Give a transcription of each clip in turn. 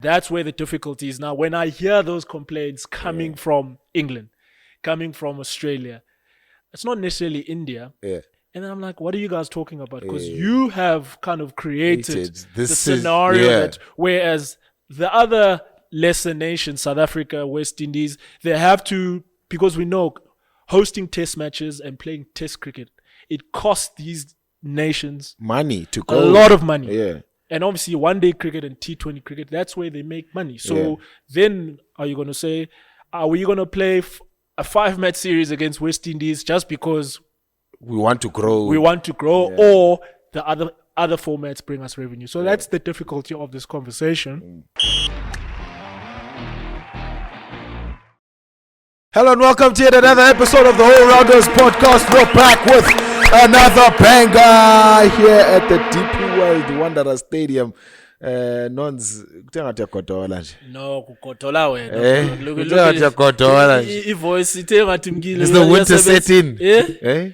That's where the difficulty is now. When I hear those complaints coming from England, coming from Australia, it's not necessarily India. Yeah. And then I'm like, what are you guys talking about? Because you have kind of created the This scenario is- yeah. that whereas the other lesser nations, South Africa, West Indies, they have to, because we know hosting test matches and playing test cricket, it costs these nations Money to a go. lot of money. Yeah. And obviously, one-day cricket and T20 cricket, that's where they make money. So then are you going to say, are we going to play a 5-match series against West Indies just because We want to grow. we want to grow, or the other formats bring us revenue? So that's the difficulty of this conversation. Hello and welcome to yet another episode of the Whole Rounders podcast. We're back with another banger here at the DP World Wanderer Stadium. Nons, kutengathi yagodola nje. No, kukotola wena. Kutengathi yagodola nje. I-voice ithe ngathi mngile. Is the winter set in? Yeah?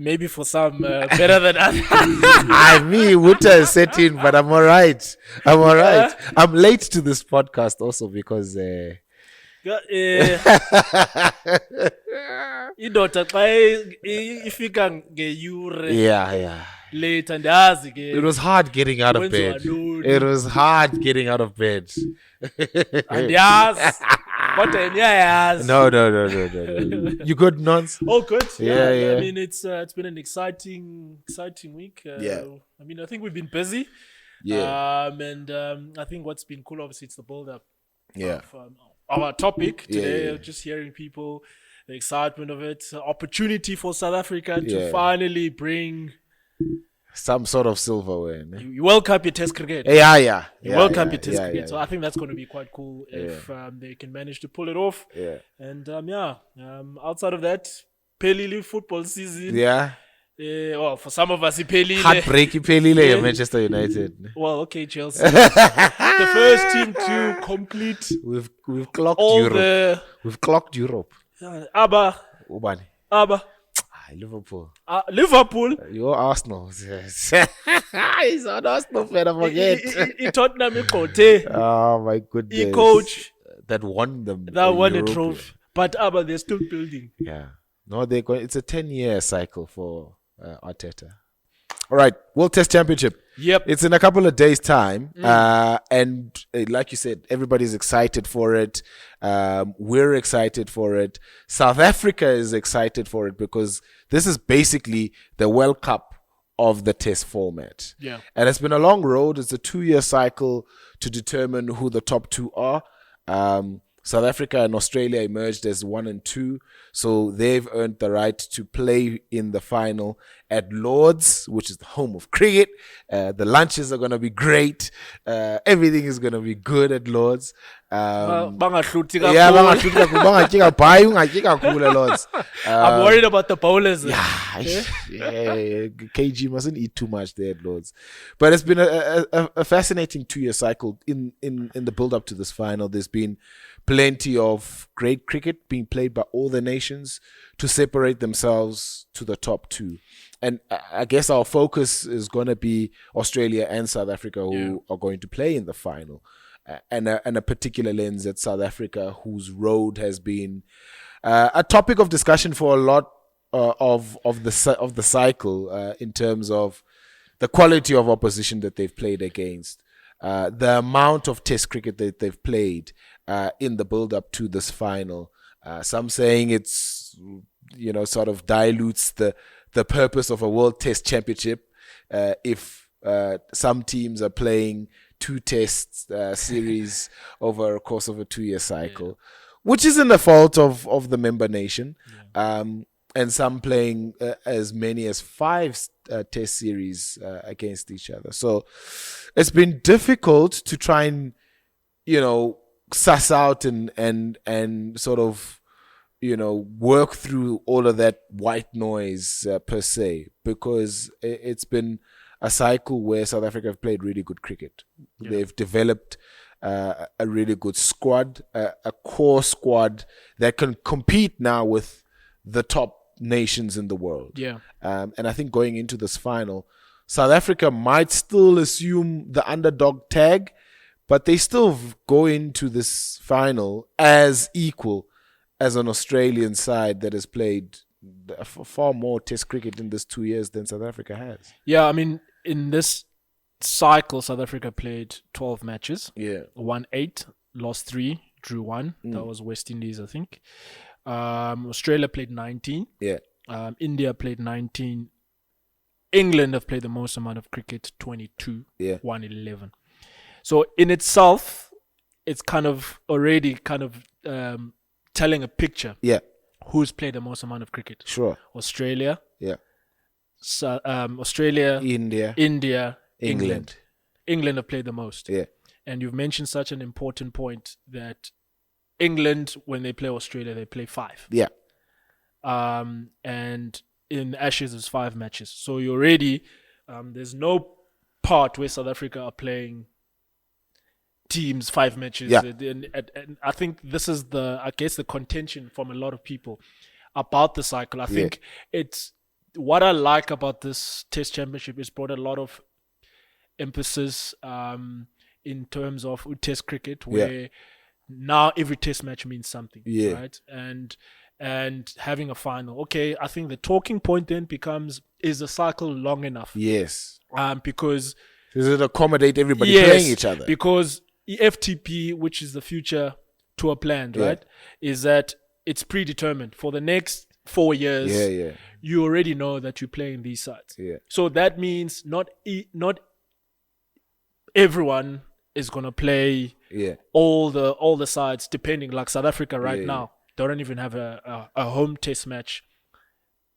Maybe for some better than others. Me, winter is set in, but I'm all right. I'm late to this podcast also because... Indoda xa ifika ngeyure yeah. later ndazi ke It was hard getting out of Kwenziwa bed. ntoni? It was hard getting out of bed. andiyazi kodwa ndiyayazi. No. You good, Nons? Oh, good. Yeah. I mean, it's been an exciting week. Yeah. I mean, I think we've been busy. Yeah. And I think what's been cool, obviously, it's the build-up Yeah. of our topic today. Yeah. Just hearing people, the excitement of it, opportunity for South Africa to Yeah. finally bring. Some sort of silverware. Ne? You World Cup your test cricket. Yeah. You World Cup your test cricket. Yeah. So I think that's going to be quite cool if they can manage to pull it off. Yeah. And outside of that, Pelili football season. Yeah. Well, for some of us, Pelili. Heartbreaky Pelile, Manchester United. Well, okay, Chelsea. The first team to complete We've clocked all Europe. We've clocked Europe. Abba. Ubani. Liverpool. Liverpool. You're Arsenal. Yes. He's an Arsenal fan, I forget. Tottenham Kote. Oh my goodness. Coach that won them. that won a Europe. trophy. But Abba, they're still building. Yeah. No, they're going. It's a 10-year cycle for Arteta. All right, World Test Championship. Yep. It's in a couple of days' time, and like you said, everybody's excited for it. We're excited for it. South Africa is excited for it because this is basically the World Cup of the Test format. Yeah. And it's been a long road. It's a 2-year cycle to determine who the top two are. South Africa and Australia emerged as 1 and 2. So they've earned the right to play in the final at Lords, which is the home of cricket. The lunches are going to be great. Everything is going to be good at Lords. Bangahluthi Yeah, kakhulu. Lords. I'm worried about the bowlers. KG mustn't eat too much there at Lords. But it's been a fascinating 2-year cycle in the build-up to this final. There's been plenty of great cricket being played by all the nations to separate themselves to the top two. And I guess our focus is going to be Australia and South Africa who are going to play in the final. And a particular lens at South Africa, whose road has been a topic of discussion for a lot of the cycle in terms of the quality of opposition that they've played against, the amount of Test cricket that they've played in the build-up to this final. Some saying it's sort of dilutes the purpose of a World Test Championship if some teams are playing 2 test series over a course of a 2-year cycle, which isn't the fault of the member nation, and some playing as many as 5 test series against each other. So it's been difficult to try and suss out and sort of work through all of that white noise per se, because it's been a cycle where South Africa have played really good cricket. Yeah. They've developed a really good squad, a core squad that can compete now with the top nations in the world. Yeah. And I think going into this final, South Africa might still assume the underdog tag, but they still go into this final as equal as an Australian side that has played far more Test cricket in this 2 years than South Africa has. Yeah, I mean, in this cycle, South Africa played 12 matches. Yeah. Won 8, lost 3, drew 1. That was West Indies, I think. Australia played 19. Yeah. India played 19. England have played the most amount of cricket, 22. Yeah. Won 11. So in itself, it's kind of already telling a picture. Yeah. Who's played the most amount of cricket? Sure. Australia. Yeah. So, Australia, India, England. England have played the most. Yeah. And you've mentioned such an important point that England, when they play Australia, they play 5. Yeah. And in Ashes, it's 5 matches. So you already, there's no part where South Africa are playing teams 5 matches. Yeah. And I think this is the contention from a lot of people about the cycle. I think it's what I like about this Test Championship is brought a lot of emphasis in terms of Test cricket, where now every Test match means something, right? And having a final. Okay, I think the talking point then becomes: is the cycle long enough? Yes. Because does it accommodate everybody playing each other? Because FTP, which is the future tour plan, right, is that it's predetermined for the next 4 years. Yeah. You already know that you're playing these sides. Yeah. So that means not everyone is gonna play all the sides, depending. Like South Africa now, they don't even have a home Test match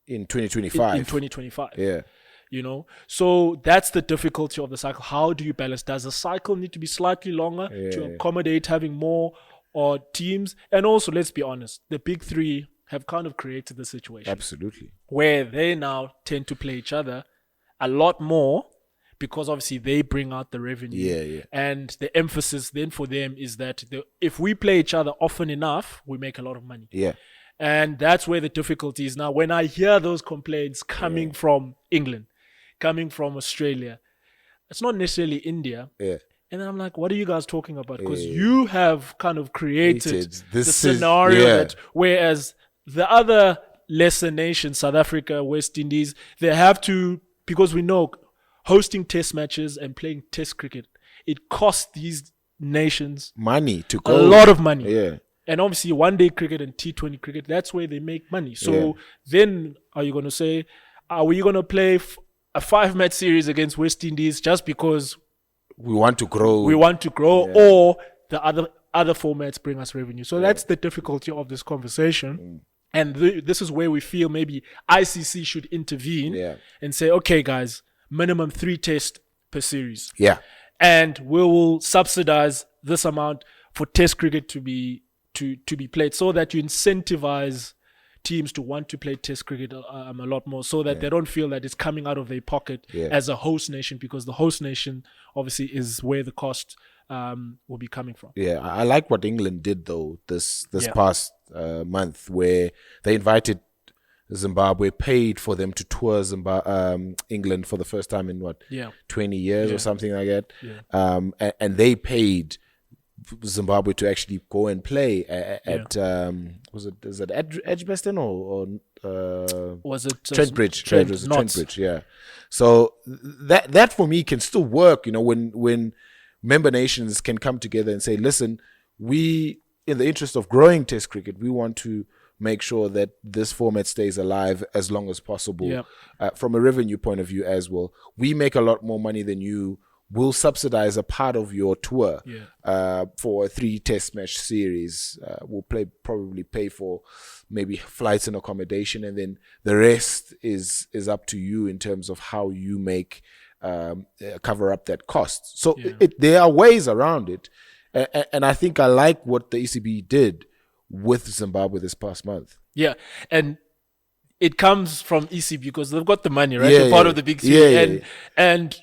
in 2025. In 2025. Yeah. You know, so that's the difficulty of the cycle. How do you balance? Does the cycle need to be slightly longer to accommodate having more teams? And also, let's be honest, the big 3 have kind of created the situation. Absolutely. Where they now tend to play each other a lot more, because obviously they bring out the revenue. Yeah. And the emphasis then for them is that if we play each other often enough, we make a lot of money. Yeah. And that's where the difficulty is now. When I hear those complaints coming from England, coming from Australia, it's not necessarily India. Yeah. And I'm like, what are you guys talking about? Because you have kind of created the this scenario that, whereas the other lesser nations, South Africa, West Indies, they have to, because we know hosting Test matches and playing Test cricket, it costs these nations money to go. A lot of money. Yeah. And obviously, one-day cricket and T20 cricket, that's where they make money. So then are you going to say, are we going to play a 5-match series against West Indies just because we want to grow? Or the other formats bring us revenue. So that's the difficulty of this conversation. And this is where we feel maybe ICC should intervene and say, okay, guys, minimum 3 tests per series. Yeah. And we will subsidize this amount for Test cricket to be played, so that you incentivize teams to want to play Test cricket a lot more, so that they don't feel that it's coming out of their pocket as a host nation, because the host nation obviously is where the cost will be coming from. Yeah, I like what England did though this past month, where they invited Zimbabwe, paid for them to tour England for the first time in 20 years or something like that. Yeah. And they paid Zimbabwe to actually go and play at is it Edgbaston or was it Trent Bridge? Yeah. So that for me can still work, when member nations can come together and say, listen, we, in the interest of growing Test cricket, we want to make sure that this format stays alive as long as possible. From a revenue point of view as well, we make a lot more money than you. We'll subsidize a part of your tour for a 3 Test match series. We'll probably pay for maybe flights and accommodation, and then the rest is up to you in terms of how you make cover up that cost. So there are ways around it, and I think I like what the ECB did with Zimbabwe this past month. Yeah, and it comes from ECB because they've got the money, right? They're part of the big 3, and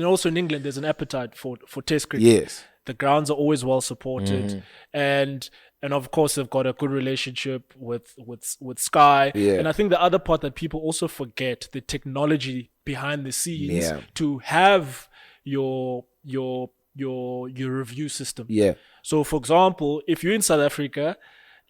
also in England, there's an appetite for Test cricket. Yes. The grounds are always well supported. And of course, they've got a good relationship with Sky. Yeah. And I think the other part that people also forget, the technology behind the scenes to have your your review system. Yeah. So, for example, if you're in South Africa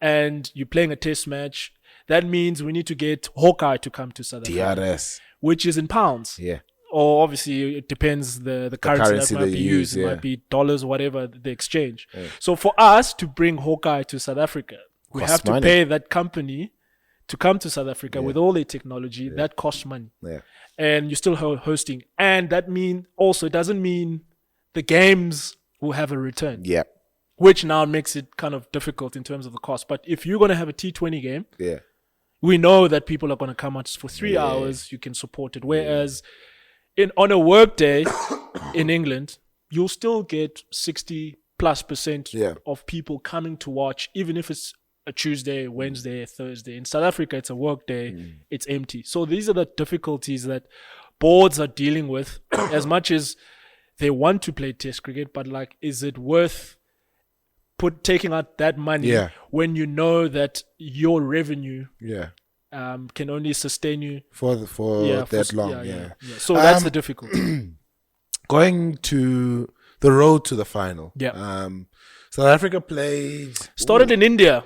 and you're playing a test match, that means we need to get Hawkeye to come to South Africa, DRS. which is in pounds. Yeah. Or obviously, it depends the currency that might be used. It yeah. might be dollars, whatever the exchange. Yeah. So for us to bring Hawkeye to South Africa, we have to pay that company to come to South Africa with all their technology. Yeah. That costs money. Yeah. And you're still hosting. And that it doesn't mean the games will have a return. Yeah. Which now makes it kind of difficult in terms of the cost. But if you're going to have a T20 game, we know that people are going to come out for 3 hours. You can support it. Whereas on a work day in England, you'll still get 60+% of people coming to watch, even if it's a Tuesday, Wednesday, Thursday. In South Africa, it's a work day. It's empty. So these are the difficulties that boards are dealing with as much as they want to play test cricket, but like, is it worth taking out that money when you know that your revenue can only sustain you for that long? Yeah. So that's the difficulty. Going to the road to the final. South Africa started in India.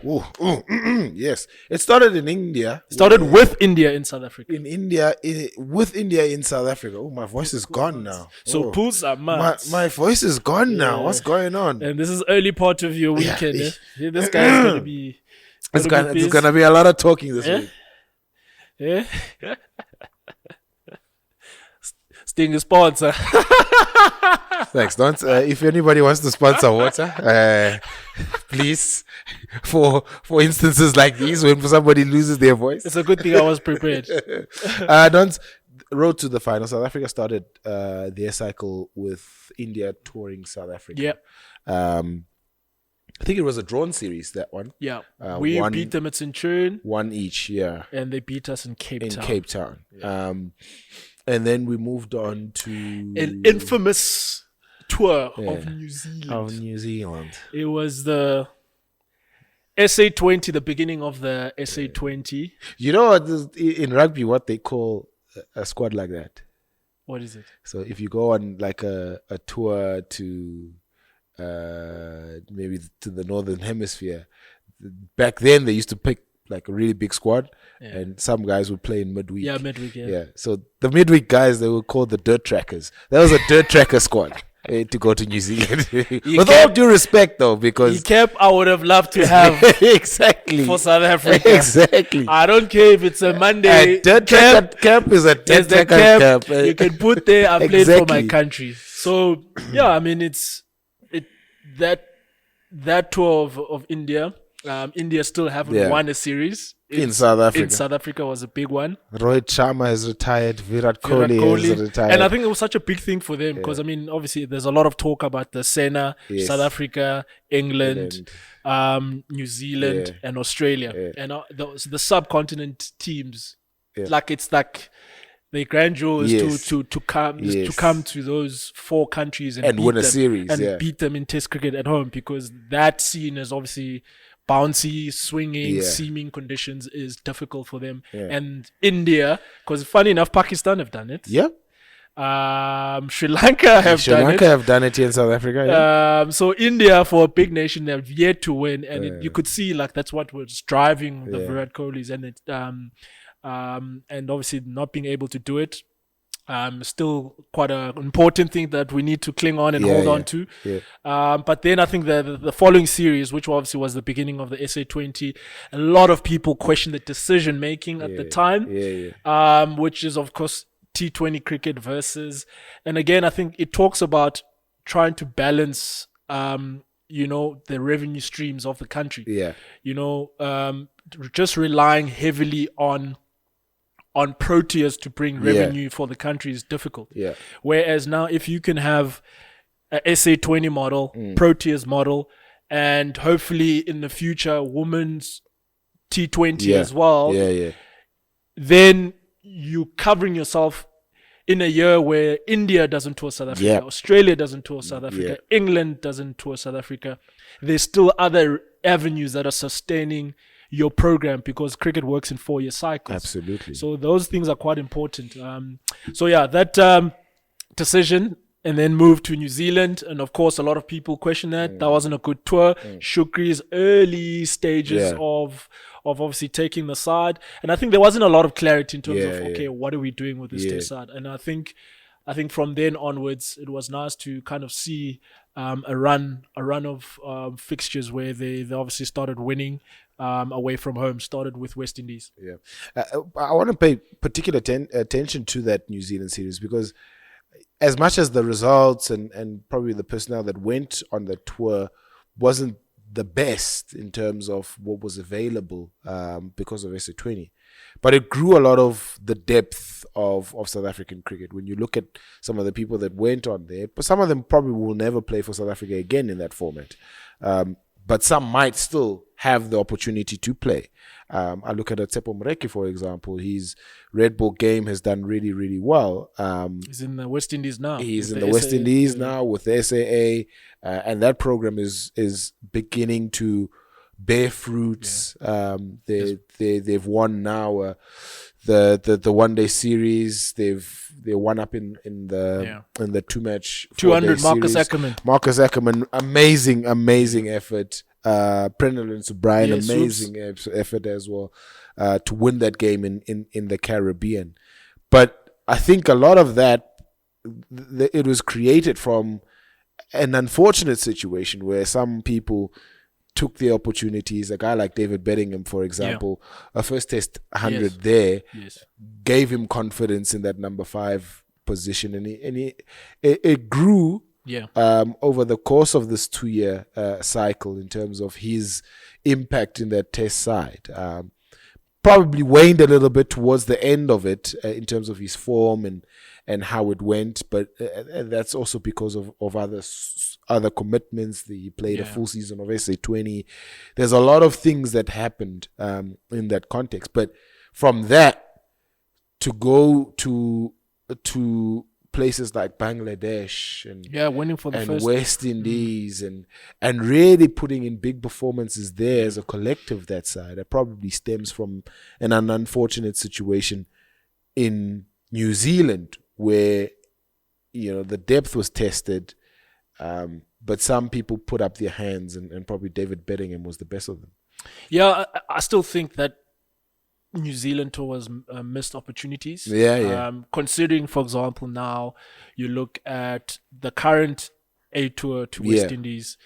Yes, it started in India. With India in South Africa. With India in South Africa. Oh, my voice is gone now. So pools are mad. My voice is gone now. What's going on? And this is early part of your weekend. This guy's gonna be. It's gonna be a lot of talking this week. Yeah. Sting a sponsor. Thanks. Don't. If anybody wants to sponsor water, please. For instances like these, when somebody loses their voice, it's a good thing I was prepared. Road to the final. South Africa started their cycle with India touring South Africa. Yeah. I think it was a drawn series, that one. Yeah. We beat them at Centurion. One each, yeah. And they beat us in Cape Town. Yeah. And then we moved on to an infamous tour of New Zealand. It was the SA20, the beginning of the SA20. You know what, in rugby, what they call a squad like that? What is it? So if you go on like a tour to maybe to the Northern Hemisphere, back then they used to pick like a really big squad, and some guys would play in midweek. Yeah, midweek, yeah. So the midweek guys, they were called the Dirt Trackers. That was a Dirt Tracker squad to go to New Zealand. With all due respect, though, because I would have loved to have exactly for South Africa. Exactly. I don't care if it's a Monday. A Dirt Tracker camp is a Dirt Tracker camp. You can put there. I played for my country. So yeah, I mean that tour of India. India still haven't won a series. In South Africa. In South Africa was a big one. Rohit Sharma has retired. Virat Kohli has retired. And I think it was such a big thing for them because, I mean, obviously there's a lot of talk about the Sena, South Africa, England. New Zealand and Australia. And the subcontinent teams, like it's like the grandeur is to come to those four countries and win a series and beat them in Test cricket at home, because that scene is obviously bouncy, swinging, seaming conditions is difficult for them. And India, because funny enough, Pakistan have done it. Yeah. Sri Lanka have done it here in South Africa. So India, for a big nation, they've yet to win, and you could see like that's what was driving the Virat Kohlis, and obviously not being able to do it. Still quite an important thing that we need to cling on and hold on to. But then I think the following series, which obviously was the beginning of the SA20, a lot of people questioned the decision making at the time, which is of course T20 cricket versus, and again I think it talks about trying to balance the revenue streams of the country. Just relying heavily on Proteas to bring revenue for the country is difficult. Whereas now, if you can have a SA20 model, Proteas model, and hopefully in the future, women's T20 as well, then you're covering yourself in a year where India doesn't tour South Africa, Australia doesn't tour South Africa, England doesn't tour South Africa. There's still other avenues that are sustaining your program, because cricket works in 4-year cycles. Absolutely. So those things are quite important. That decision and then moved to New Zealand. And of course, a lot of people question that. That wasn't a good tour. Shukri's early stages of obviously taking the side. And I think there wasn't a lot of clarity in terms of, okay, what are we doing with this test side? And I think from then onwards, it was nice to kind of see a run of fixtures where they obviously started winning away from home, started with West Indies. Yeah. I want to pay particular attention to that New Zealand series, because as much as the results and probably the personnel that went on the tour wasn't the best in terms of what was available because of SA20, but it grew a lot of the depth of South African cricket. When you look at some of the people that went on there, but some of them probably will never play for South Africa again in that format. But some might still have the opportunity to play. I look at Tsepo Mreki, for example. His red ball game has done really, really well. He's in the West Indies now. He's in the West Indies now with the SAA, and that program is beginning to bear fruits. They've won now the 1 day series. They won up in the 200 Marcus Ackerman, amazing effort. Prenelin Subrian, amazing effort as well to win that game in the Caribbean. But I think a lot of that it was created from an unfortunate situation where some people took the opportunities. A guy like David Bedingham, for example, a first test 100 there, gave him confidence in that number 5 position, and it grew over the course of this 2-year cycle in terms of his impact in that test side. Probably waned a little bit towards the end of it in terms of his form and how it went, but that's also because of other commitments. He played a full season of SA20. There's a lot of things that happened in that context, but from that to go to places like Bangladesh and winning for the first West Indies and really putting in big performances there as a collective, that side, that probably stems from an unfortunate situation in New Zealand where the depth was tested, but some people put up their hands, and probably David Bedingham was the best of them. Yeah, I still think that New Zealand tour was missed opportunities. Considering, for example, now you look at the current A tour to West Indies,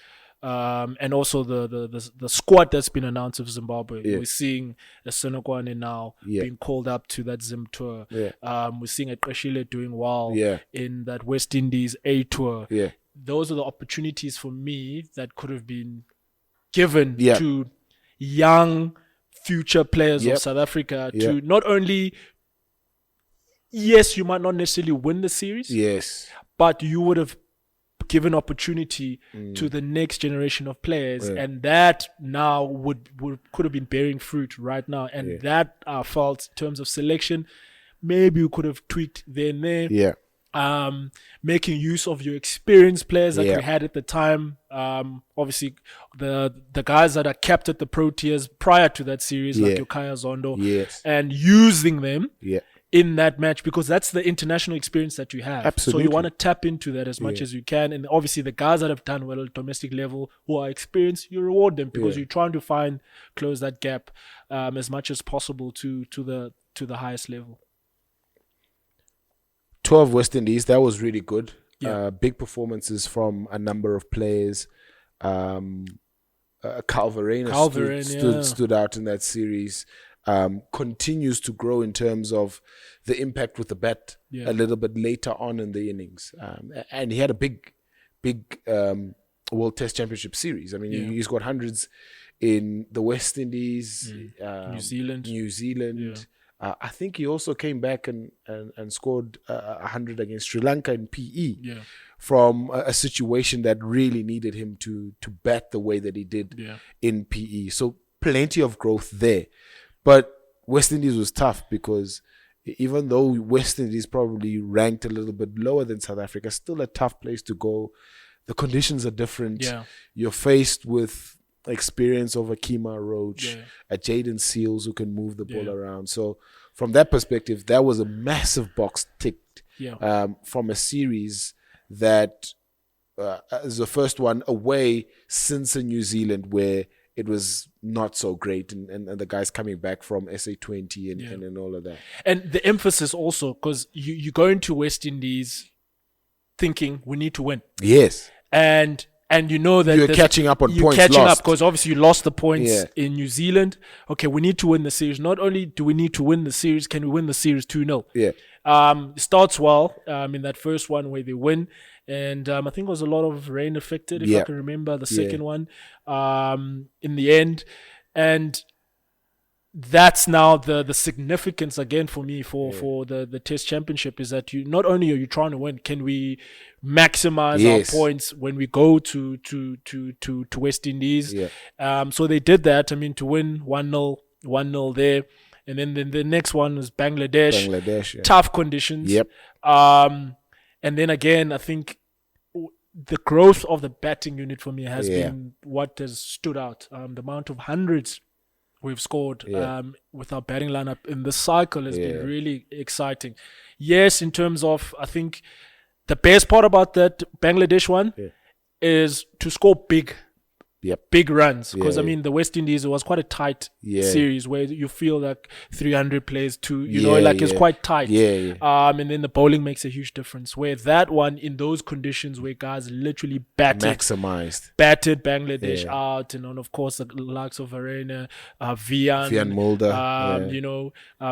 and also the squad that's been announced of Zimbabwe. We're seeing a Senokwane now being called up to that Zim tour. We're seeing a Qeshile doing well in that West Indies A tour. Those are the opportunities for me that could have been given to young future players of South Africa to not only, you might not necessarily win the series, but you would have given opportunity to the next generation of players, and that now could have been bearing fruit right now. And that I felt in terms of selection, maybe you could have tweaked there and there. Making use of your experienced players that we had at the time. Obviously, the guys that are kept at the Proteas prior to that series, like Yokaya Zondo, and using them in that match, because that's the international experience that you have. Absolutely. So you want to tap into that as much as you can. And obviously, the guys that have done well at domestic level, who are experienced, you reward them because you're trying to close that gap as much as possible to the highest level. 12 West Indies, that was really good. Big performances from a number of players. Calvarena stood out in that series. Continues to grow in terms of the impact with the bat a little bit later on in the innings. And he had a big World Test Championship series. I mean, he's got hundreds in the West Indies, New Zealand. I think he also came back and scored 100 against Sri Lanka in PE from a situation that really needed him to bat the way that he did in PE. So plenty of growth there. But West Indies was tough because even though West Indies probably ranked a little bit lower than South Africa, still a tough place to go. The conditions are different. You're faced with experience of a Kima Roach, a Jaden Seals who can move the ball around. So from that perspective, that was a massive box ticked from a series that is the first one away since in New Zealand where it was not so great, and the guys coming back from SA20 and all of that. And the emphasis also, because you go into West Indies thinking we need to win. Yes. And you know that you're catching up on points catching lost. up because obviously you lost the points in New Zealand. Okay, we need to win the series. Not only do we need to win the series, can we win the series 2-0? Yeah. It starts well in that first one where they win. And I think it was a lot of rain affected, if I can remember, the second one in the end. And that's now the significance again for me for the Test Championship is that you not only are you trying to win, can we maximize our points when we go to West Indies? Yeah. So they did that. I mean, to win 1-0 there. And then the next one was Bangladesh. Tough conditions. Yep. And then again, I think the growth of the batting unit for me has been what has stood out. The amount of hundreds we've scored with our batting lineup in this cycle has been really exciting. Yes, in terms of, I think the best part about that Bangladesh one is to score big runs, because I mean the West Indies, it was quite a tight series where you feel like 300 plays to it's quite tight. And then the bowling makes a huge difference, where that one in those conditions where guys literally batted Bangladesh out, and of course the likes of Varane, Vian Mulder,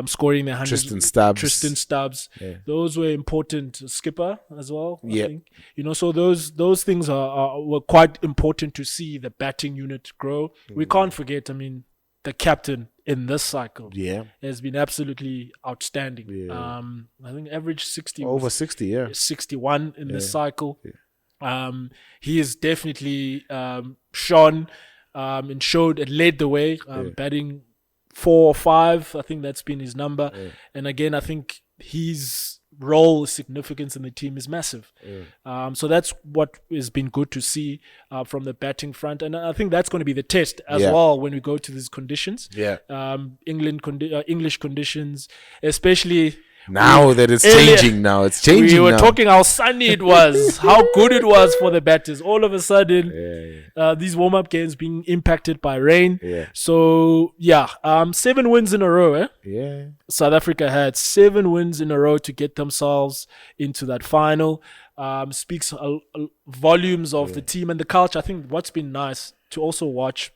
scoring the 100, Tristan Stubbs. Those were important. Skipper as well, I think. So those things were quite important to see the batting unit grow. We can't forget, I mean, the captain in this cycle has been absolutely outstanding. I think average 60 over 60 61 in this cycle. He has definitely shone and showed and led the way, batting 4 or 5. I think that's been his number. And again, I think his role, significance in the team is massive. So that's what has been good to see from the batting front, and I think that's going to be the test as well when we go to these conditions. English conditions, especially now that it's changing. Now it's changing. We were talking how sunny it was, how good it was for the batters. All of a sudden, these warm-up games being impacted by rain. So 7 wins in a row. South Africa had 7 wins in a row to get themselves into that final. Speaks volumes of the team and the culture. I think what's been nice to also watch,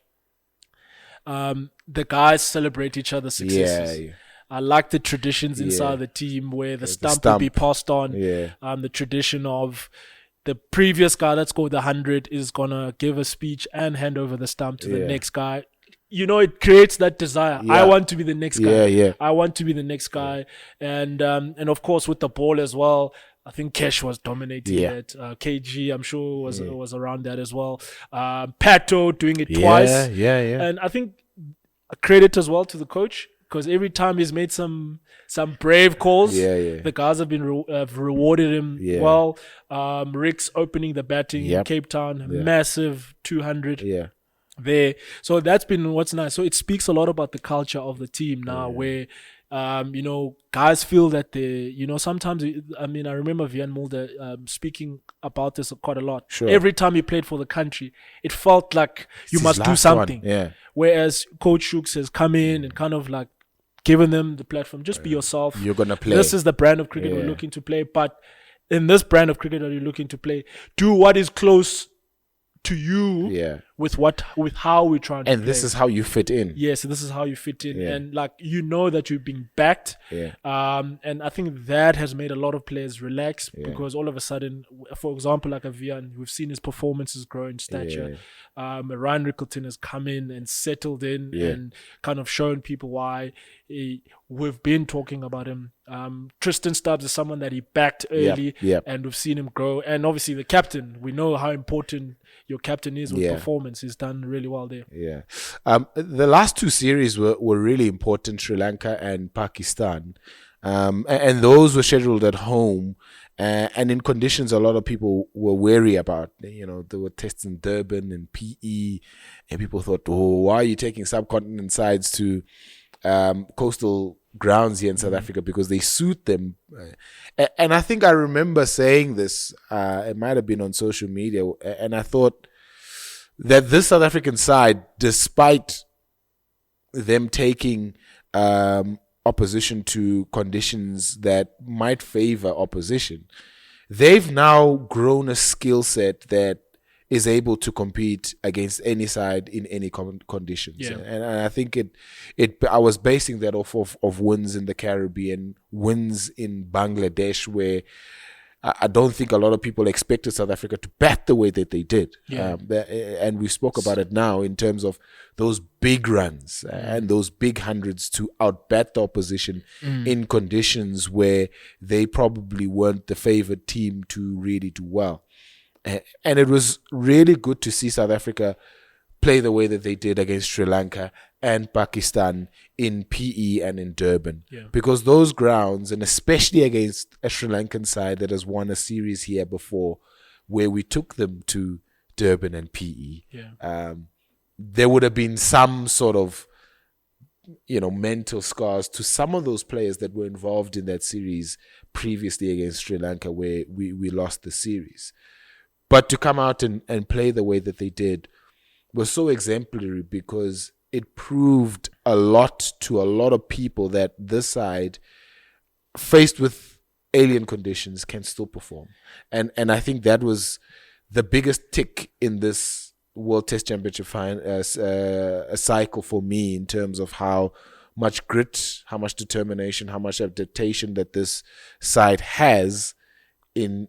the guys celebrate each other's successes. I like the traditions inside the team where the stump will be passed on. The tradition of the previous guy that scored the 100 is going to give a speech and hand over the stump to the next guy. It creates that desire. I want to be the next guy. I want to be the next guy. And of course, with the ball as well, I think Kesh was dominating it. KG, I'm sure, was around that as well. Pato doing it twice. And I think a credit as well to the coach, because every time he's made some brave calls, the guys have been have rewarded him well. Rick's opening the batting in Cape Town, massive 200 there. So that's been what's nice. So it speaks a lot about the culture of the team now, where guys feel that they, sometimes, I mean, I remember Vian Mulder speaking about this quite a lot. Every time he played for the country, it felt like you must do something. Whereas Coach Shooks has come in and kind of like given them the platform. Just be yourself. You're going to play. This is the brand of cricket we're looking to play. But in this brand of cricket that you're looking to play, do what is close to you with how we're trying to play. This is how you fit in. Yes, this is how you fit in. And that you're being backed. And I think that has made a lot of players relax, because all of a sudden, for example, like a Vian, we've seen his performances grow in stature. Ryan Rickleton has come in and settled in and kind of shown people why we've been talking about him. Tristan Stubbs is someone that he backed early, and we've seen him grow. And obviously the captain, we know how important your captain is with performance. He's done really well there. The last 2 series were really important, Sri Lanka and Pakistan. And those were scheduled at home. And in conditions a lot of people were wary about. There were tests in Durban and PE, and people thought, why are you taking subcontinent sides to coastal grounds here in South Africa because they suit them. And I think I remember saying this, it might have been on social media, and I thought that this South African side, despite them taking opposition to conditions that might favor opposition, they've now grown a skill set that is able to compete against any side in any conditions. Yeah. And I think I was basing that off of wins in the Caribbean, wins in Bangladesh, where I don't think a lot of people expected South Africa to bat the way that they did. Yeah. And we spoke about it now in terms of those big runs and those big hundreds to outbat the opposition in conditions where they probably weren't the favored team to really do well. And it was really good to see South Africa play the way that they did against Sri Lanka and Pakistan in PE and in Durban. Yeah. Because those grounds, and especially against a Sri Lankan side that has won a series here before, where we took them to Durban and PE, there would have been some sort of, mental scars to some of those players that were involved in that series previously against Sri Lanka, where we lost the series. But to come out and play the way that they did was so exemplary, because it proved a lot to a lot of people that this side, faced with alien conditions, can still perform. And I think that was the biggest tick in this World Test Championship cycle for me, in terms of how much grit, how much determination, how much adaptation that this side has in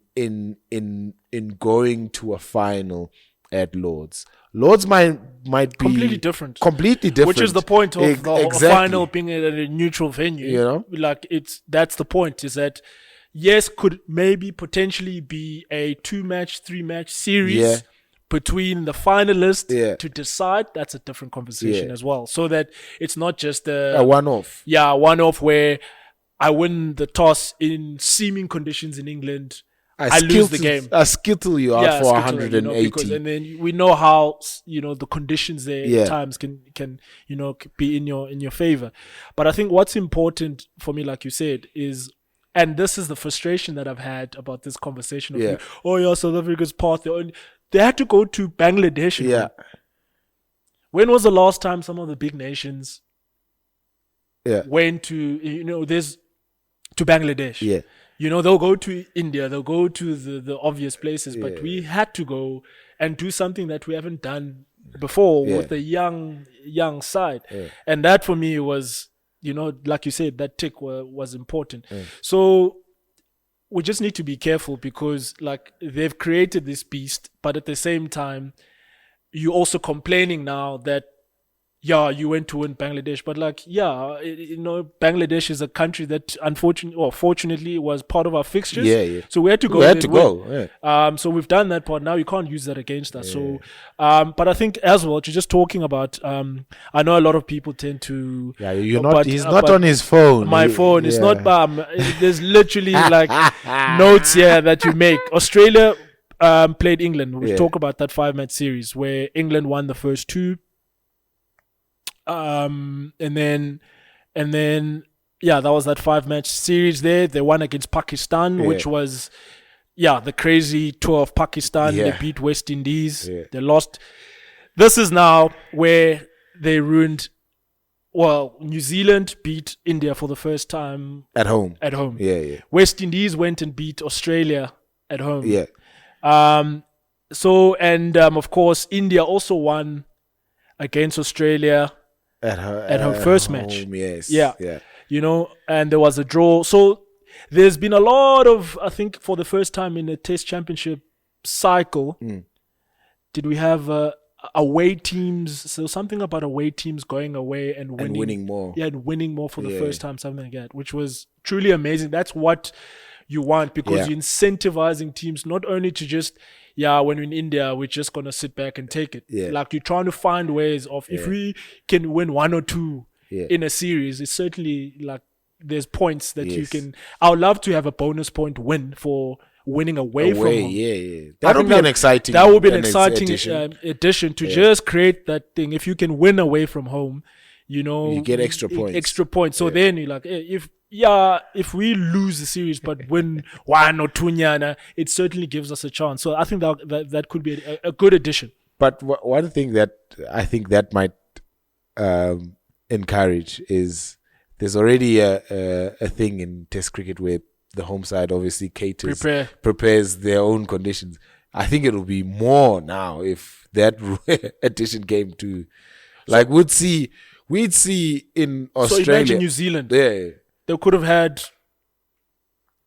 going to a final at Lords. Lords might be completely different, which is the point of the exactly. final being at a neutral venue. Like that's the point, is that yes, could maybe potentially be a 2-match, 3-match series between the finalists to decide. That's a different conversation as well. So that it's not just a one-off. Yeah, one-off where I win the toss in seeming conditions in England, I lose the game. I skittle you out for 180. And then we know how the conditions there at times can be in your favor. But I think what's important for me, like you said, is, and this is the frustration that I've had about this conversation of South Africa's path. They had to go to Bangladesh. When was the last time some of the big nations went to to Bangladesh? They'll go to India, they'll go to the obvious places, but we had to go and do something that we haven't done before with the young side. And that for me was, like you said, that tick was important. So we just need to be careful, because like they've created this beast, but at the same time, you're also complaining now that you went to win Bangladesh, but Bangladesh is a country that fortunately was part of our fixtures. So we had to go. So we've done that part. Now you can't use that against us. So, but I think as well, just talking about, I know a lot of people tend to. He's not on his phone. My phone. It's not. There's literally like notes here that you make. Australia played England. We'll talk about that 5-match series where England won the first 2. And then that was that 5-match series there. They won against Pakistan, which was the crazy tour of Pakistan. They beat West Indies. They lost. This is now where they ruined. Well, New Zealand beat India for the first time at home. West Indies went and beat Australia at home. Of course, India also won against Australia at her first match. And there was a draw. So there's been a lot of, I think, for the first time in a Test Championship cycle, did we have away teams? So something about away teams going away and winning more. And winning more for the first time, something like that, which was truly amazing. That's what you want, because you're incentivizing teams not only to just when we're in India, we're just going to sit back and take it. Like you're trying to find ways of, if we can win 1 or 2 in a series, it's certainly like there's points that you can. I would love to have a bonus point win for winning away from home. That would be an exciting. That would be an exciting addition to just create that thing. If you can win away from home, You get extra points. Extra points. So then you're like, if we lose the series but win one or two nyana, it certainly gives us a chance. So I think that could be a good addition. But one thing that I think that might encourage is there's already a thing in Test cricket where the home side obviously prepares their own conditions. I think it'll be more now if that addition came to, like, we'd see in Australia. So imagine New Zealand. Yeah. They could have had,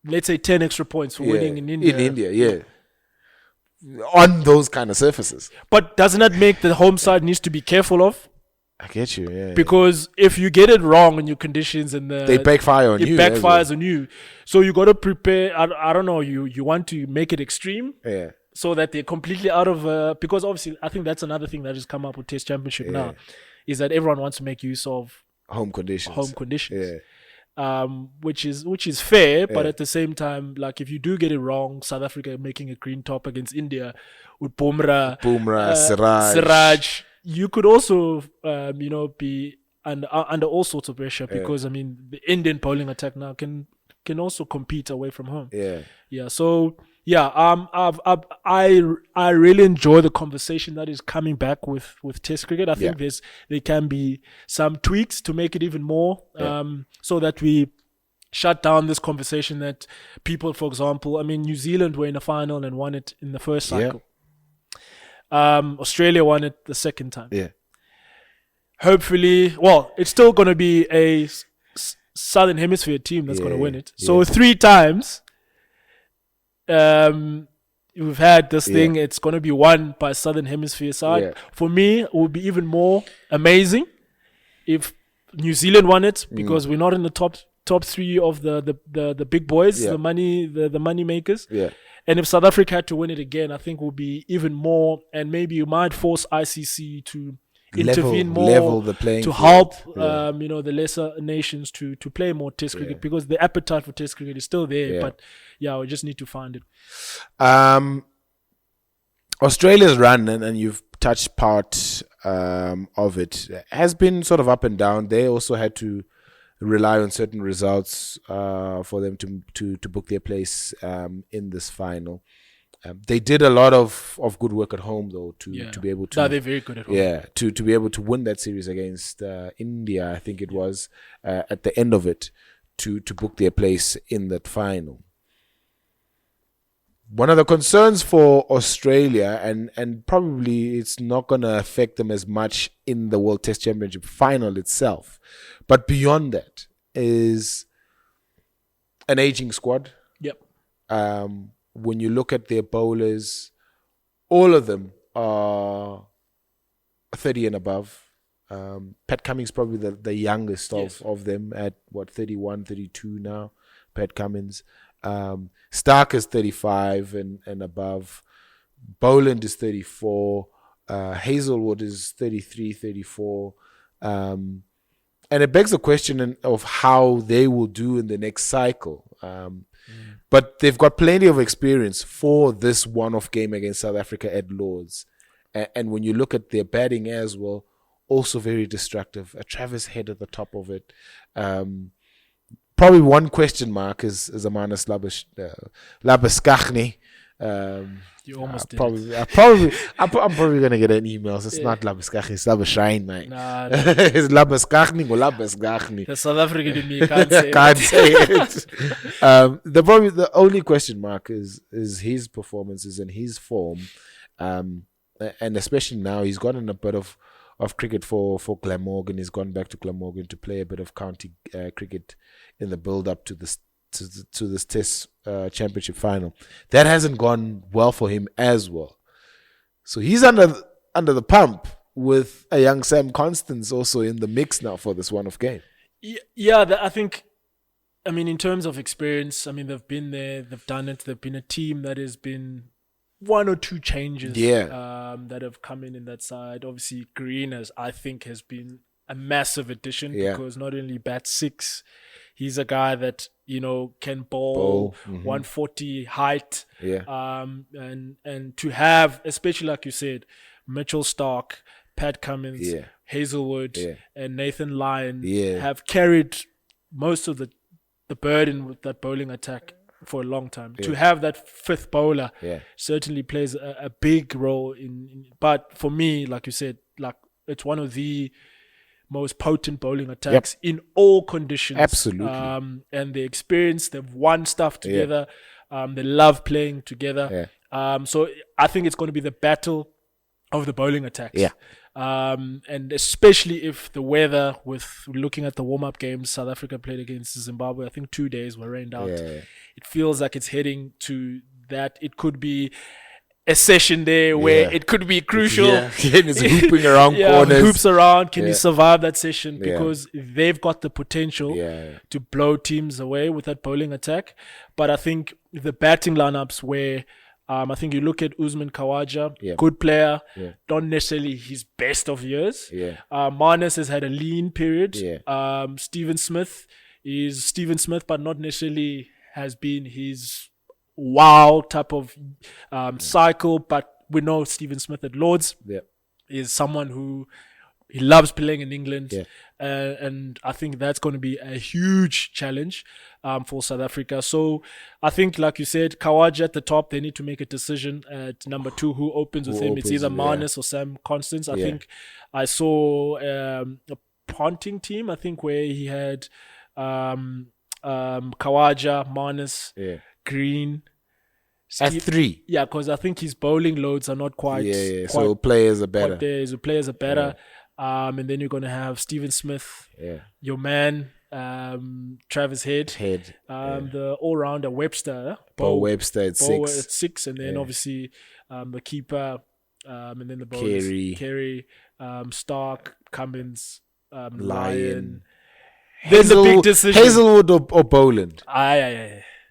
let's say, 10 extra points for winning in India. In India, yeah. On those kind of surfaces. But doesn't that make the home side needs to be careful of? I get you, yeah. Because if you get it wrong in your conditions and they backfire on you. It backfires on you. So you got to prepare. I don't know. You want to make it extreme. Yeah. So that they're completely out of. Because obviously, I think that's another thing that has come up with Test Championship now, is that everyone wants to make use of home conditions. Yeah. Which is fair, but at the same time, like, if you do get it wrong, South Africa making a green top against India with Bumrah, Siraj, you could also be under all sorts of pressure because I mean the Indian bowling attack now can also compete away from home. Yeah. So I really enjoy the conversation that is coming back with Test cricket. I think there can be some tweaks to make it even more, so that we shut down this conversation that people, for example, I mean, New Zealand were in the final and won it in the first cycle. Australia won it the second time. Yeah. Hopefully, well, it's still going to be a Southern Hemisphere team that's going to win it. So 3 times. We've had this thing. It's going to be won by Southern Hemisphere side. For me, it would be even more amazing if New Zealand won it, because we're not in the top 3 of the big boys, the money makers. And if South Africa had to win it again, I think it would be even more. And maybe you might force ICC to intervene more, level the playing to field. help the lesser nations to play more Test cricket, because the appetite for Test cricket is still there. But we just need to find it. Australia's run, and you've touched part of it, has been sort of up and down. They also had to rely on certain results for them to book their place in this final. They did a lot of good work at home, though, to be able to. No, they're very good at home. Yeah, to be able to win that series against India, I think it was at the end of it, to book their place in that final. One of the concerns for Australia, and probably it's not going to affect them as much in the World Test Championship final itself, but beyond that, is an aging squad. Yep. When you look at their bowlers, all of them are 30 and above. Pat Cummins probably the youngest of them at 31, 32 now. Pat Cummins. Stark is 35 and above. Boland is 34. Hazelwood is 33, 34. And it begs the question of how they will do in the next cycle. But they've got plenty of experience for this one-off game against South Africa at Lords. And when you look at their batting as well, also very destructive. A Travis Head at the top of it. Probably one question mark is Amanus Labuschagne. You almost did. I'm probably gonna get an email. So it's not Labuschagne, it's Labuschagne, mate. Nah, it's Labuschagne or Labuschagne. The South African in me can't say can't say it. The only question mark is his performances and his form, and especially now he's gotten a bit of cricket for Glamorgan. He's gone back to Glamorgan to play a bit of county cricket in the build up to this Test Championship final. That hasn't gone well for him as well. So he's under the pump with a young Sam Constance also in the mix now for this one-off game. Yeah, I think, I mean, in terms of experience, I mean, they've been there, they've done it. They've been a team that has been 1 or 2 changes that have come in that side. Obviously, Green I think has been a massive addition because not only bats 6, he's a guy that can bowl 140 height, and to have, especially like you said, Mitchell Stark Pat Cummins, Yeah. Hazelwood, Yeah. and Nathan Lyon Yeah. have carried most of the burden with that bowling attack for a long time. To have that fifth bowler certainly plays a big role but for me, like you said, like it's one of the most potent bowling attacks in all conditions. Absolutely. And the experience, they've won stuff together. They love playing together. So I think it's going to be the battle of the bowling attacks. And especially if the weather, with looking at the warm-up games South Africa played against Zimbabwe, I think 2 days were rained out. It feels like it's heading to that. It could be a session there where it could be crucial. It's hooping around corners. Hoops around. Can you survive that session? Because they've got the potential to blow teams away with that bowling attack. But I think the batting lineups where I think you look at Usman Khawaja, good player, not necessarily his best of years. Marnus has had a lean period. Steven Smith is Steven Smith, but not necessarily has been his wow type of cycle. But we know Steven Smith at Lords is someone who he loves playing in England. And I think that's going to be a huge challenge for South Africa. So I think, like you said, Khawaja at the top, they need to make a decision at number 2 who opens with him. It's either Marnus or Sam Constance. I think I saw a punting team, I think, where he had Khawaja, Marnus, Green. At 3. Yeah, because I think his bowling loads are not quite. So players are better. So players are better. And then you're going to have Steven Smith, your man, Travis Head, the all-rounder Webster. Bo Webster at 6. And then obviously the keeper, and then the bowlers. Kerry, Stark, Cummins, Lyon. There's a big decision. Hazelwood or Boland?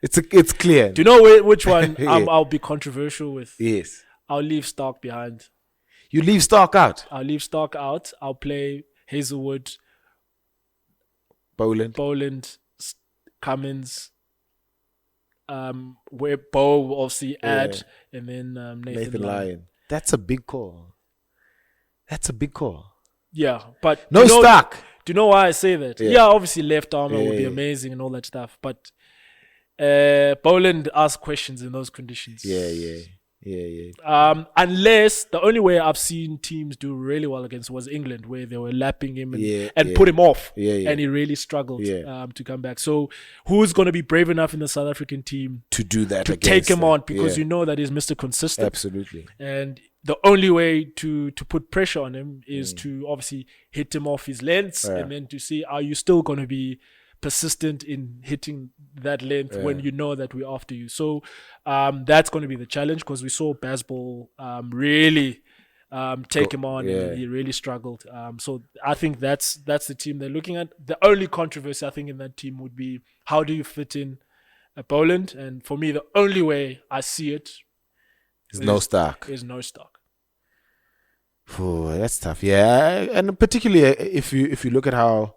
It's clear. Do you know which one I'll be controversial with? Yes. I'll leave Stark behind. You leave Stark out? I'll leave Stark out. I'll play Hazelwood, Boland, Cummins, where Bo will obviously add, and then Nathan Lyon. That's a big call. Yeah, but Stark. Do you know why I say that? Yeah, obviously left armor would be amazing and all that stuff, but Boland asks questions in those conditions. Unless the only way I've seen teams do really well against was England, where they were lapping him and put him off, and he really struggled to come back. So who's going to be brave enough in the South African team to do that, to take him on? Because you know that he's Mr. Consistent. Absolutely. And the only way to put pressure on him is to obviously hit him off his lengths, and then to see, are you still going to be persistent in hitting that length when you know that we're after you. So that's going to be the challenge, because we saw Bazball really take him on, and he really struggled. So I think that's the team they're looking at. The only controversy I think in that team would be, how do you fit in a Boland? And for me, the only way I see it is no Stark. Oh, that's tough. Yeah, and particularly if you look at how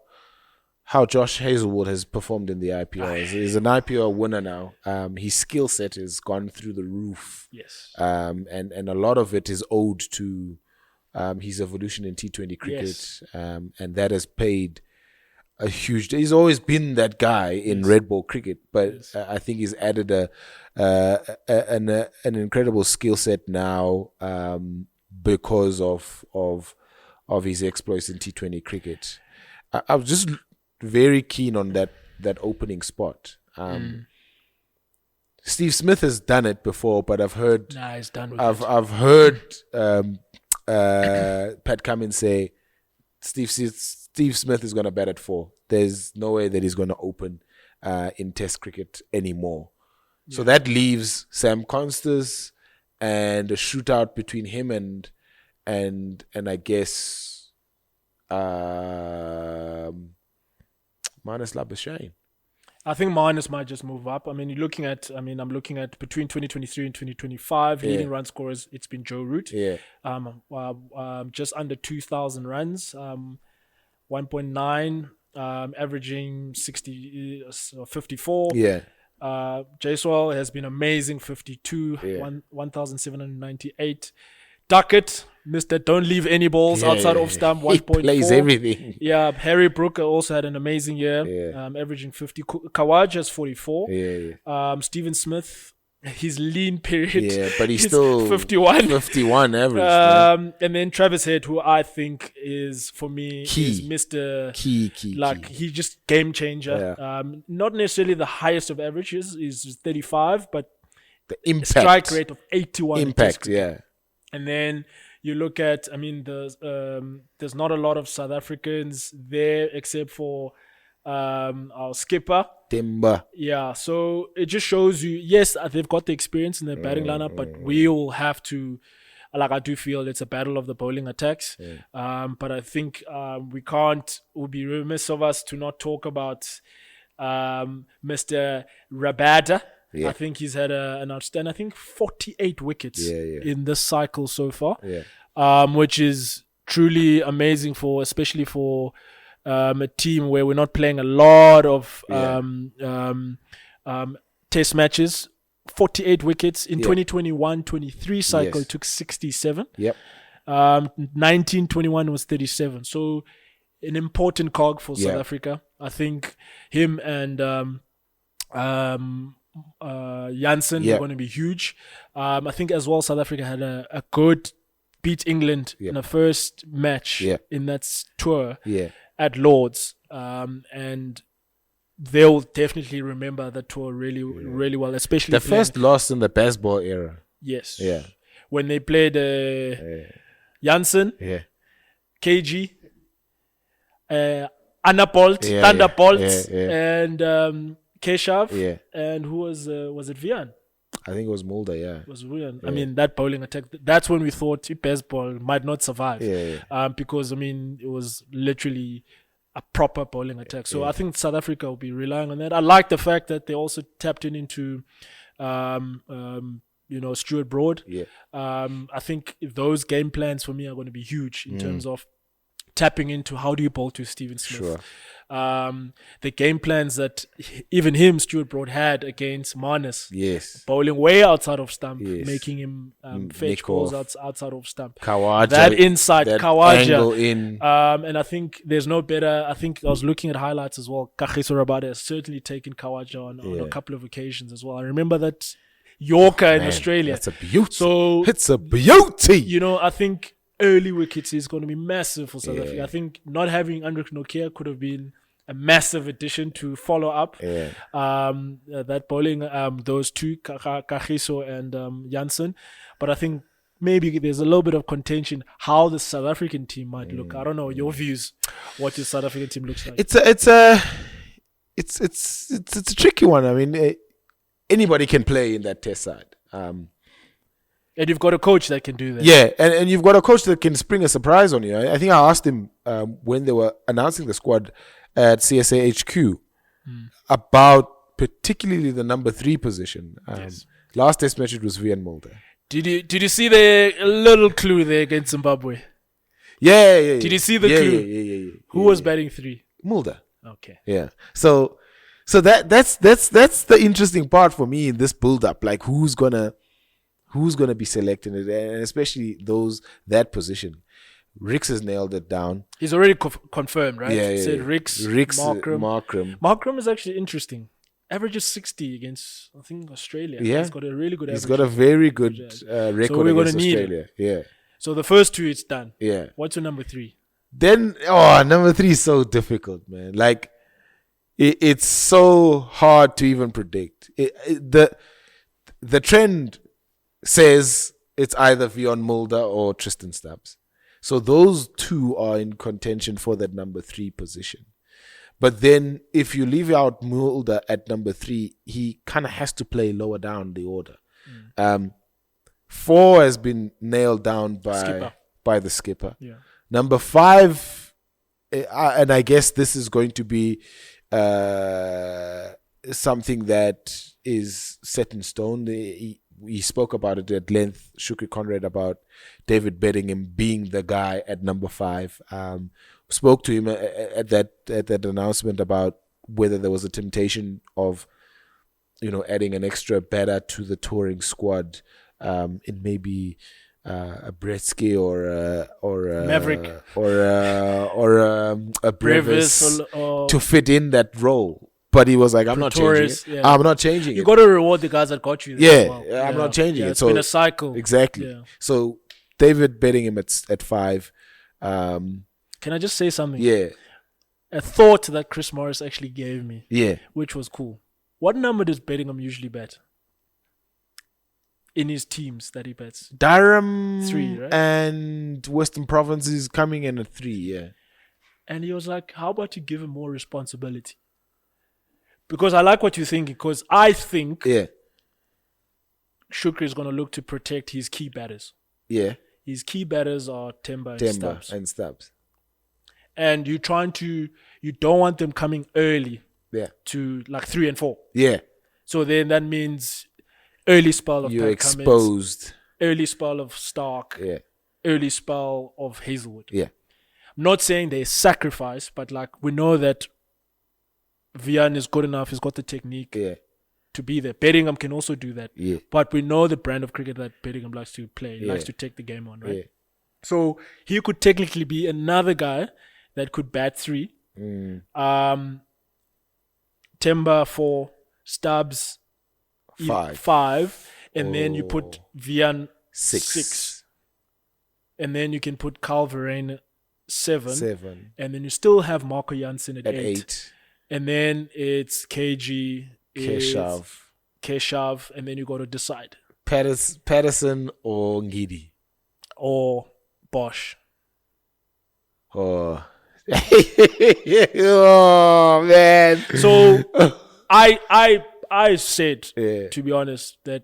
Josh Hazelwood has performed in the IPL. He's an IPL winner now. His skill set has gone through the roof. Yes. And a lot of it is owed to his evolution in T20 cricket. Yes. And that has paid a huge... He's always been that guy in red ball cricket, but I think he's added an incredible skill set now because of his exploits in T20 cricket. I was just very keen on that opening spot. Steve Smith has done it before, but I've heard he's done with I've heard Pat Cummins say Steve Smith is going to bat at 4. There's no way that he's going to open in Test cricket anymore. So that leaves Sam Constance and a shootout between him and I guess Marnus Labuschagne. I think Marnus might just move up. I'm looking at between 2023 and 2025 leading run scorers. It's been Joe Root. Just under 2,000 runs, 1.9, averaging 54. Jaiswal has been amazing, 52, 1,798. Duckett, Mr. Don't leave any balls outside off stump, 1.4. He plays everything. Yeah, Harry Brooker also had an amazing year, Yeah. averaging 50. Kawaja has 44. Yeah. Stephen Smith, his lean period. Yeah, but he's still 51. 51 average. Man. And then Travis Head, who I think is, for me, Key. is Mr. Key. He's just game changer. Yeah. Not necessarily the highest of averages, is 35, but The impact. strike rate of 81. Impact, yeah. And then you look at, there's not a lot of South Africans there except for our skipper. Timber. Yeah, so it just shows you, yes, they've got the experience in their batting lineup, but we will have to, like, I do feel it's a battle of the bowling attacks. But I think it would be remiss of us to not talk about Mr. Rabada. Yeah. I think he's had an outstanding, 48 wickets Yeah. in this cycle so far, Yeah. which is truly amazing especially for a team where we're not playing a lot of test matches. 48 wickets in 2021-23 cycle. Yes. Took 67. Yep. 1921 was 37. So an important cog for South Yeah. Africa. I think him and Janssen are going to be huge. I think as well South Africa had a good beat England in the first match in that tour at Lord's, and they'll definitely remember the tour really well, especially the first loss in the baseball era. Yes. Yeah. When they played Janssen, KG, Annapolt, Thunderbolt, and Keshav, and who was it? Vian? I think it was Mulder. Yeah, it was Vian. I mean, that bowling attack. That's when we thought baseball might not survive. Because it was literally a proper bowling attack. So I think South Africa will be relying on that. I like the fact that they also tapped into Stuart Broad. I think those game plans for me are going to be huge in terms of tapping into how do you bowl to Stephen Smith. Sure. The game plans that even Stuart Broad had against Marnus. Yes. Bowling way outside of stump, making him fetch balls outside of stump. Kawaja. That inside, that Kawaja. Angle in. And I think there's no better. I think I was looking at highlights as well. Kagiso Rabada has certainly taken Kawaja on a couple of occasions as well. I remember that Yorker in Australia. That's a beauty. So it's a beauty. I think early wickets is going to be massive for South Africa. I think not having Andrik Nokia could have been a massive addition to follow up that bowling, those two, Kagiso and Janssen. But I think maybe there's a little bit of contention how the South African team might look. I don't know your views, what your South African team looks like. It's a tricky one. I mean, anybody can play in that test side. And you've got a coach that can do that. Yeah, and you've got a coach that can spring a surprise on you. I think I asked him when they were announcing the squad at CSA HQ about particularly the number 3 position. Last test match it was Vian Mulder. Did you see the little clue there against Zimbabwe? Yeah. Did you see the clue? Yeah. Who was batting 3? Mulder. Okay. Yeah. So that's the interesting part for me in this build up. Like who's gonna be selecting it, and especially that position. Rix has nailed it down. He's already confirmed, right? Yeah. Said Rix, Markram. Markram is actually interesting. Averages 60 against, I think, Australia. Yeah. He's got a really good average. He's got a very good record so we're against Australia. Yeah. So the first 2, it's done. Yeah. What's your number 3? Then, number 3 is so difficult, man. Like, it's so hard to even predict. The trend says it's either Vion Mulder or Tristan Stubbs. So those 2 are in contention for that number 3 position. But then if you leave out Mulder at number 3, he kind of has to play lower down the order. 4 has been nailed down by the skipper. Yeah. Number 5, and I guess this is going to be something that is set in stone. He spoke about it at length, Shukri Conrad, about David Bedingham being the guy at number 5. Spoke to him at that announcement about whether there was a temptation of, adding an extra batter to the touring squad in maybe a Bretsky or a Maverick. a Brevis or to fit in that role. But he was like, I'm not changing Pretorius, it. yeah. I'm not changing you it. got to reward the guys that got you there as well. I'm not changing it. It's So been a cycle. exactly. Yeah. So David betting him at 5. Can I just say something? Yeah. A thought that Chris Morris actually gave me, Yeah. which was cool. What number does Bettingham usually bet in his teams that he bets? Durham 3, right? and Western Province is coming in at 3, yeah. And he was like, how about you give him more responsibility? Because I like what you're thinking, because I think Yeah. Shukri is going to look to protect his key batters. Yeah. His key batters are Temba and Temba Stubbs. and Stubbs. And you don't want them coming early Yeah. to like 3 and 4. Yeah. So then that means early spell of You're Pat Cummins, exposed. early spell of Stark, Yeah. early spell of Hazelwood. Yeah. I'm not saying they sacrifice, but like we know that Vian is good enough, he's got the technique Yeah. to be there. Bettingham can also do that. Yeah. But we know the brand of cricket that Bettingham likes to play. He Yeah. likes to take the game on, right? Yeah. So he could technically be another guy that could bat 3. Temba 4, Stubbs 5, and then you put Vian 6. And then you can put Carl Verheyen 7. And then you still have Marco Jansen at 8. And then it's KG, Keshav, and then you got to decide. Paterson or Ngidi? Or Bosch. Oh. Oh, man. So I said, Yeah. to be honest, that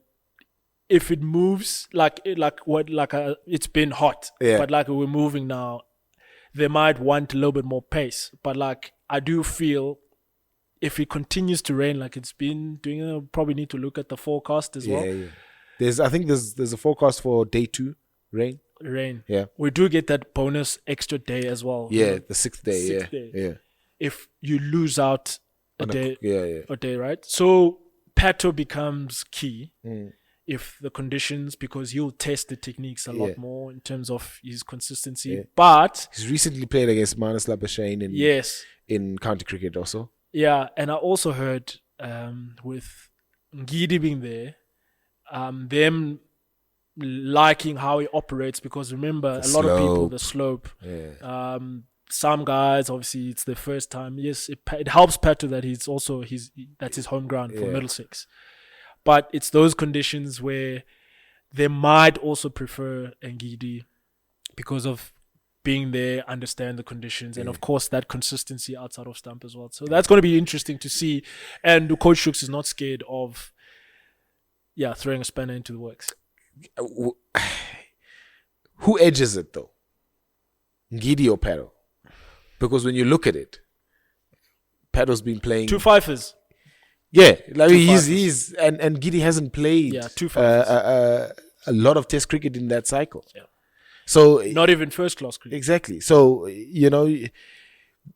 if it moves it's been hot, Yeah. but like we're moving now, they might want a little bit more pace. But like I do feel if it continues to rain like it's been doing, probably need to look at the forecast as well. Yeah. I think there's a forecast for day 2 rain. Yeah. We do get that bonus extra day as well. Yeah, the 6th day. Sixth Yeah. day. Yeah. If you lose out a On day, a day, right? So Pato becomes key Mm. if the conditions, because he'll test the techniques a lot more in terms of his consistency. Yeah. But He's recently played against Manus Labuschagne in county cricket also. Yeah, and I also heard with Ngidi being there, them liking how he operates, because remember, a lot of people, the slope. Yeah. Some guys, obviously, it's their first time. Yes, it helps Pato that that's his home ground for Middlesex. But it's those conditions where they might also prefer Ngidi because of being there, understand the conditions, and of course that consistency outside of stump as well. So that's going to be interesting to see. And Coach Shooks is not scared of, throwing a spanner into the works. Who edges it though? Ngidi or Pato? Because when you look at it, Pato's been playing 2 fifers. Yeah, like Two he's and Ngidi hasn't played 2 fifers. a lot of Test cricket in that cycle. Yeah. So not even first class cricket. Exactly. So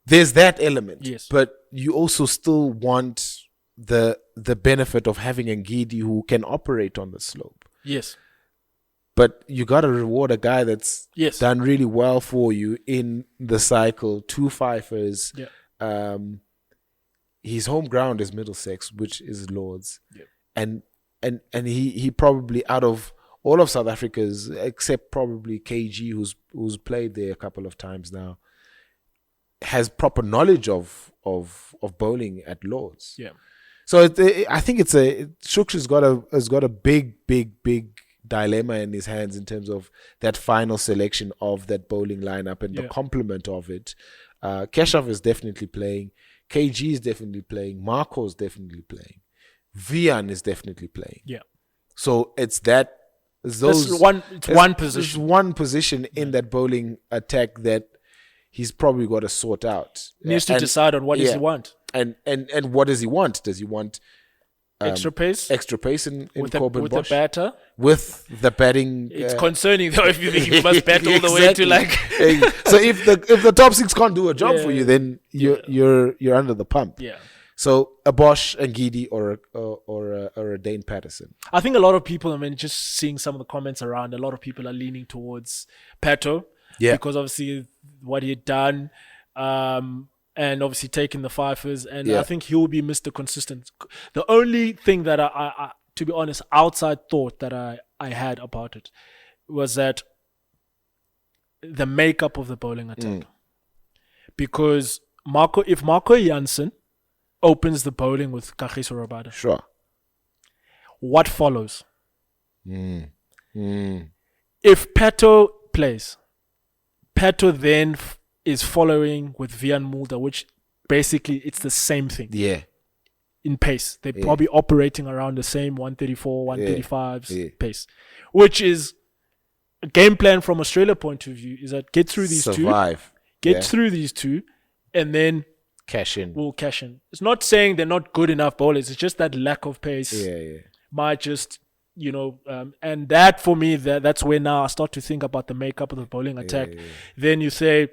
there's that element. Yes. But you also still want the benefit of having a Ngidi who can operate on the slope. Yes. But you got to reward a guy that's Yes. done really well for you in the cycle. 2 fifers. Yeah. His home ground is Middlesex, which is Lords. Yeah. And he probably, out of all of South Africa's, except probably KG, who's played there a couple of times now, has proper knowledge of bowling at Lords. Yeah. So I think Shukri has got a big dilemma in his hands in terms of that final selection of that bowling lineup and the complement of it. Keshav is definitely playing. KG is definitely playing. Marco is definitely playing. Vian is definitely playing. Yeah. So it's one position. It's one position in that bowling attack that he's probably got to sort out. He needs to decide on what does he want. And what does he want? Does he want extra pace? Extra pace in Corbin with Bosch? the batter? With the batting. It's concerning though if you think you must bat all the way to like. So if the top 6 can't do a job for you, then you're under the pump. Yeah. So a Bosch, a Ngidi, or a Dane Paterson. I think a lot of people, I mean, just seeing some of the comments around, a lot of people are leaning towards Pato. Yeah. Because obviously what he had done, and obviously taking the fifers, and I think he will be Mr. Consistent. The only thing that I to be honest, outside thought that I had about it was that the makeup of the bowling attack. Because if Marco Jansen opens the bowling with Kagiso Rabada, Sure. what follows? Mm. If Pato plays, Pato then is following with Vian Mulder, which basically it's the same thing. Yeah. In pace. They're probably operating around the same 134, 135 pace. Which is a game plan from Australia point of view, is that get through these Survive. Get through these two, and then Cash in. we'll cash in. It's not saying they're not good enough bowlers. It's just that lack of pace might just, and that for me, that's where now I start to think about the makeup of the bowling attack. Then you say,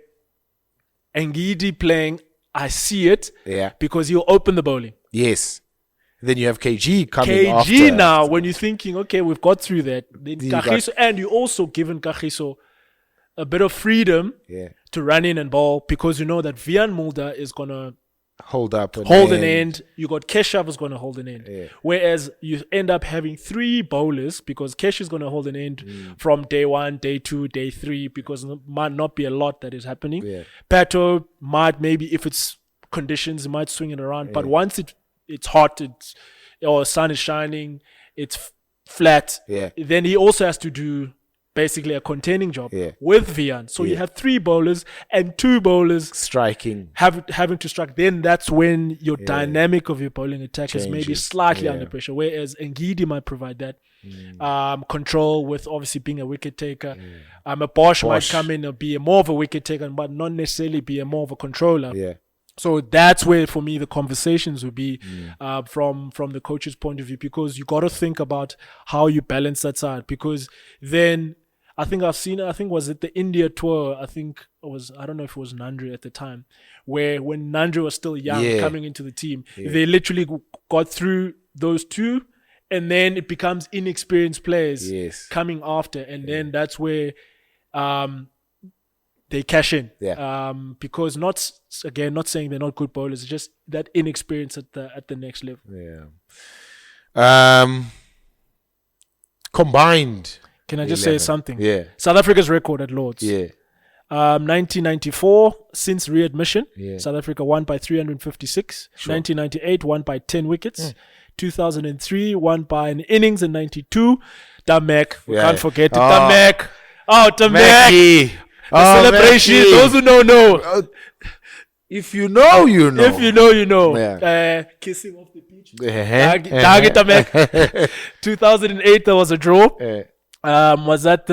Ngidi playing, I see it because he'll open the bowling. Yes. Then you have KG coming after. KG now, when you're thinking, okay, we've got through that. Then Kagiso, and you also given Kagiso a bit of freedom to run in and bowl, because you know that Vian Mulder is going to hold an end. You got Keshav is going to hold an end. Whereas you end up having three bowlers, because Kesh is going to hold an end from day 1, day 2, day 3, because there might not be a lot that is happening. Pato might, maybe if it's conditions, it might swing it around. But once it's hot, or the sun is shining, it's flat, then he also has to do basically a containing job with Vian. So you have 3 bowlers and 2 bowlers striking, having to strike. Then that's when your dynamic of your bowling attack is maybe slightly under pressure. Whereas Ngidi might provide that control, with obviously being a wicket taker. A Bosch might come in and be more of a wicket taker, but not necessarily be more of a controller. So that's where, for me, the conversations would be from the coach's point of view, because you got to think about how you balance that side. Because then I think was it the India tour? I don't know if it was Nandri at the time, where when Nandri was still young coming into the team, they literally got through those 2, and then it becomes inexperienced players coming after, and then that's where they cash in. Because not saying they're not good bowlers, it's just that inexperience at the next level. Combined. Can I just say something? South Africa's record at Lords. 1994, since readmission, South Africa won by 356. 1998, won by 10 wickets. 2003, won by an innings, in 92. Damek, we can't forget it. Damek. Oh, Damek. The celebration. Mackie. Those who don't know. If you know, you know. If you know, you know. Kissing off the beach. Damek. 2008, there was a draw. Was that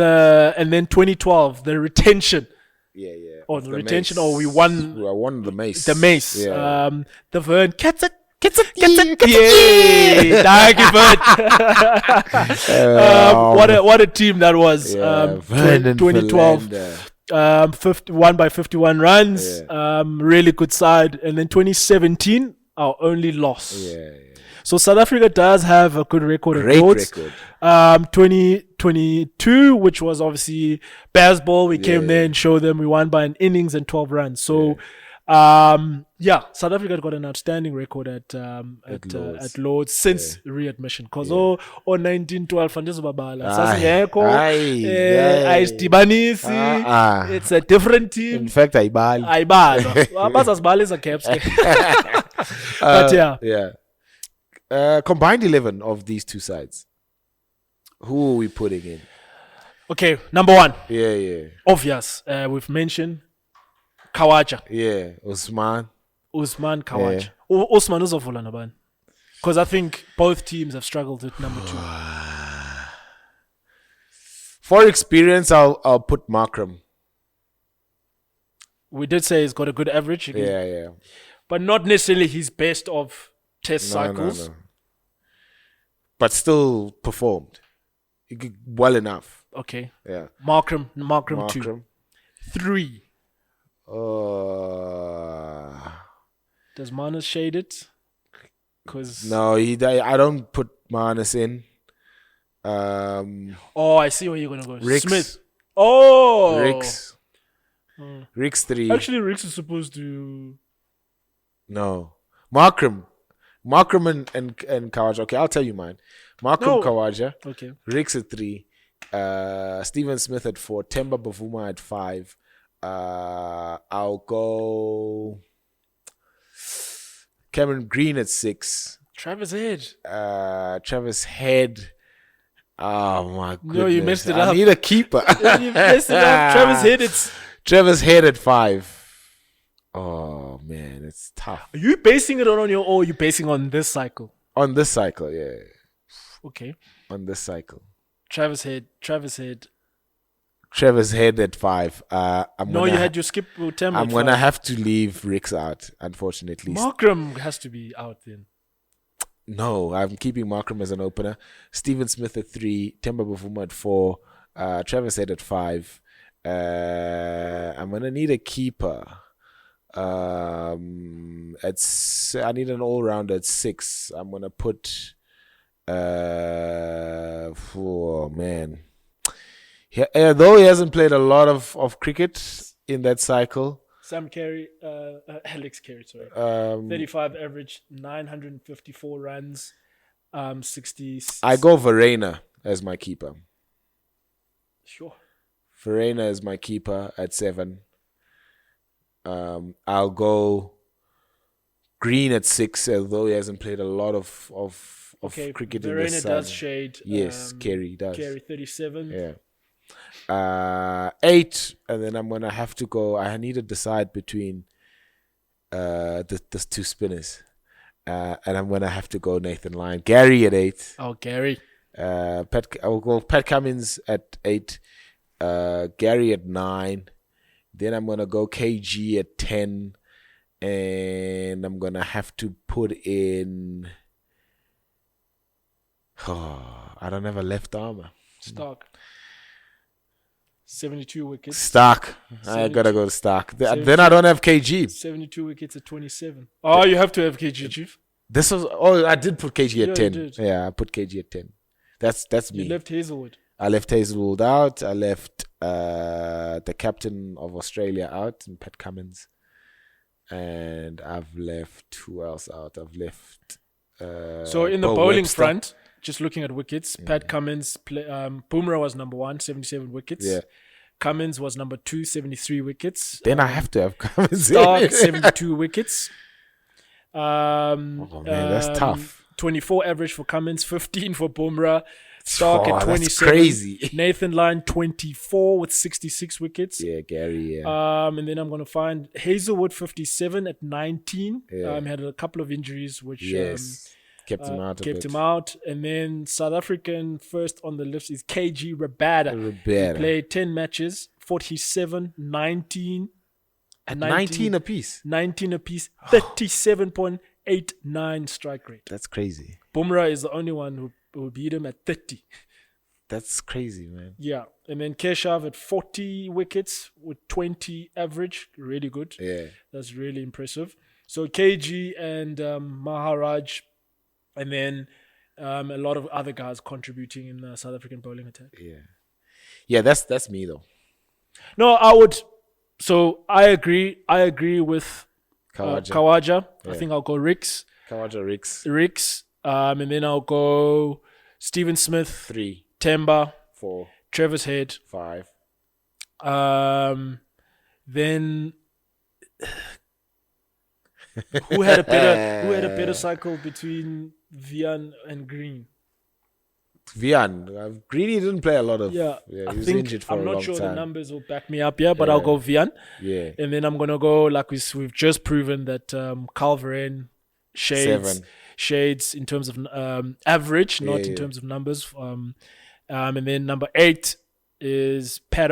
and then 2012, the retention. Or the retention, mace. Or we won the mace. The mace. The Vern. Get it. What a team that was. 2012. Won by 51 runs. Really good side. And then 2017, our only loss. So South Africa does have a good record at Lords. 2022, which was obviously Bazball. We came there and showed them we won by an innings and 12 runs. So South Africa got an outstanding record at Lords since readmission. Because 1912 it's a different team. In fact, but combined 11 of these two sides. Who are we putting in? Okay, number 1. Obvious. We've mentioned Kawaja. Usman Kawaja. Usman uzovula nabani? Because I think both teams have struggled with number 2. For experience, I'll put Markram. We did say he's got a good average. But not necessarily his best of test cycles. No. But still performed well enough. Okay. Markram 2. 3. Does Manus shade it? Because No, I don't put Marnus in. I see where you're gonna go. Ricks. Smith. Oh, Ricks. Oh. Ricks 3. Actually, Ricks is supposed to. No. Markram and Kawaja. Okay, I'll tell you mine. Markram, No. Kawaja. Okay. Ricks at 3. Steven Smith at 4. Temba Bavuma at 5. I'll go Cameron Green at 6. Travis Head. Travis Head. Oh my goodness. No, you messed it I up. need a keeper. You messed it up. Travis Head. It's. Travis Head at 5. Oh man, it's tough. Are you basing it on your, or are you basing on this cycle? On this cycle, yeah. Okay. On this cycle. Travis Head at 5. You had your skip Temba. I'm gonna have to leave Ricks out, unfortunately. Markram has to be out then. No, I'm keeping Markram as an opener. Steven Smith at 3. Temba Bavuma at 4. Travis Head at 5. I'm gonna need a keeper. I need an all-rounder at 6. I'm gonna put. Oh man. Though he hasn't played a lot of cricket in that cycle. Sam Carey, Alex Carey, sorry. 35 average, 954 runs, 60. I go Verena as my keeper. Sure. Verena is my keeper at 7. I'll go Green at 6, although he hasn't played a lot of cricket in this Verena does shade. Yes, Carey does. Carey 37. Yeah. 8, and then I'm gonna have to go. I need to decide between the two spinners, and I'm gonna have to go Nathan Lyon. Gary at 8. Oh, Gary. I'll go Pat Cummins at 8. Gary at 9. Then I'm gonna go KG at 10, and I'm gonna have to put in. I don't have a left armer. Stark. 72 wickets. Stark. I gotta go to Stark. Then I don't have KG. 72 wickets at 27. Oh, you have to have KG, Chief. This was. Oh, I did put KG at 10. You did. Yeah, I put KG at 10. That's me. You left Hazelwood. I left Hazelwood out. I left the captain of Australia out, and Pat Cummins. And I've left who else out? I've left. So in the Bo bowling Webster. front, just looking at wickets, Pat Cummins, Bumrah was number 1, 77 wickets. Yeah. Cummins was number 2, 73 wickets. Then I have to have Cummins. Stark, 72 wickets. Oh man, that's tough. 24 average for Cummins, 15 for Bumrah. Stark at 27. That's crazy. Nathan Lyon 24 with 66 wickets. Yeah, Gary. Yeah. And then I'm going to find Hazelwood 57 at 19. Yeah. Had a couple of injuries which kept him out. kept him out. And then South African first on the list is KG Rabada. He played 10 matches, 47, 19. At 19 apiece. 19 apiece, 37.89 strike rate. That's crazy. Bumrah is the only one who beat him at 30. That's crazy, man. Yeah. And then Keshav at 40 wickets with 20 average. Really good. Yeah. That's really impressive. So KG and Maharaj, and then a lot of other guys contributing in the South African bowling attack. Yeah. Yeah, that's me though. No, I would. So I agree. I agree with Kawaja. Yeah. I think I'll go Ricks. Kawaja, Ricks. And then I'll go Steven Smith, 3, Temba, 4, Travis Head, 5. Then who had a better cycle between Vian and Green? Vian. Greeny didn't play a lot of. Yeah, he I was think injured for a I'm long not sure time. the numbers will back me up here, but I'll go Vian. Yeah. And then I'm gonna go like we've just proven that Calveren shades in terms of average, not in terms of numbers. And then number 8 is Pat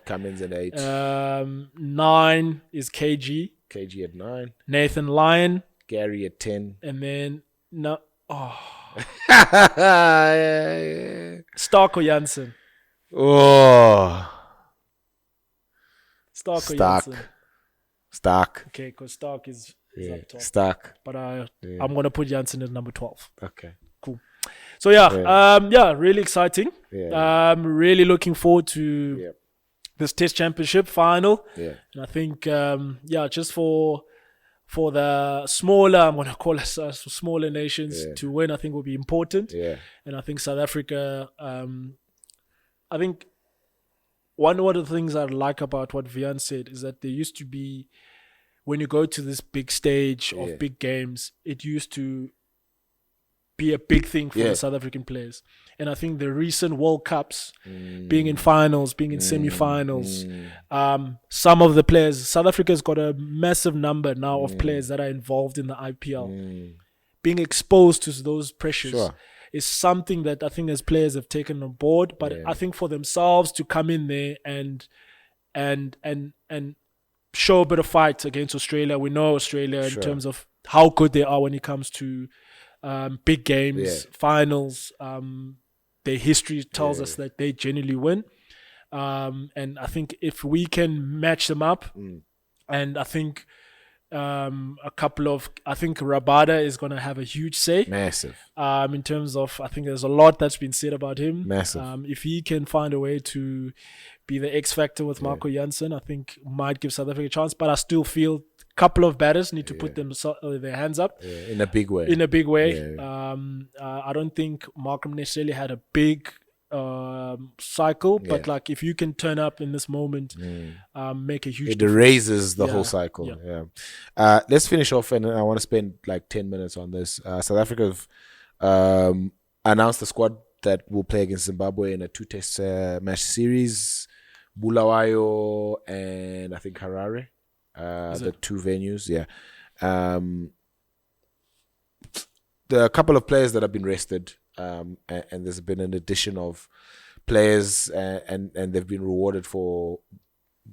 Cummins at 8. 9 is KG. KG at 9. Nathan Lyon. Gary at 10. And then Yeah. Stark or Janssen? Oh. Stark or Janssen? Stark. Okay, because Stark is is up top. Stark. But I'm gonna put Janssen at number 12. Okay. Cool. So really exciting. I'm really looking forward to this Test Championship final. Yeah. And I think just for the smaller, I'm gonna call us smaller nations to win, I think will be important. Yeah. And I think South Africa, I think one of the things I like about what Vian said is that there used to be, when you go to this big stage of big games, it used to be a big thing for the South African players. And I think the recent World Cups, being in finals, being in semi-finals, some of the players, South Africa's got a massive number now of players that are involved in the IPL. Being exposed to those pressures is something that I think as players have taken on board. But I think for themselves to come in there and show a bit of fight against Australia. We know Australia in terms of how good they are when it comes to big games, finals. Their history tells us that they generally win. And I think if we can match them up, and I think I think Rabada is going to have a huge say. Massive. In terms of, I think there's a lot that's been said about him. Massive. If he can find a way to be the X factor with Marco Jansen, I think might give South Africa a chance. But I still feel a couple of batters need to put their hands up. In a big way. I don't think Markham necessarily had a big cycle, but like if you can turn up in this moment, make a huge it erases the whole cycle. Let's finish off, and I want to spend like 10 minutes on this. South Africa have announced the squad that will play against Zimbabwe in a 2-test match series. Bulawayo and I think Harare, the two venues. There are a couple of players that have been rested, and there's been an addition of players, and they've been rewarded for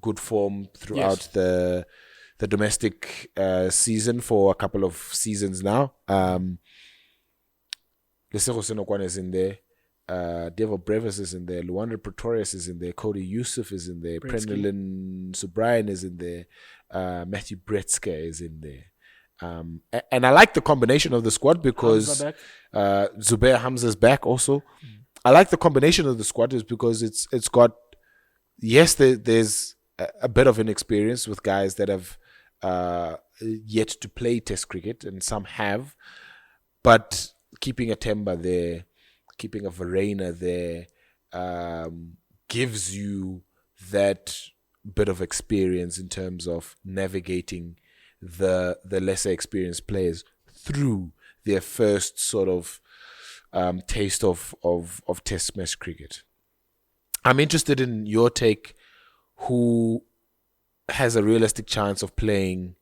good form throughout the domestic season for a couple of seasons now. Lesego Senokwane is in there. Devo Brevis is in there. Luanda Pretorius is in there. Cody Yusuf is in there. Prendelin Subrian is in there. Matthew Bretzke is in there. And I like the combination of the squad because Zubair Hamza's back also. I like the combination of the squad is because it's got, there's a bit of inexperience with guys that have yet to play Test cricket, and some have, but keeping a Temba there, keeping a Verena there, gives you that bit of experience in terms of navigating the lesser experienced players through their first sort of taste of Test match cricket. I'm interested in your take. Who has a realistic chance of playing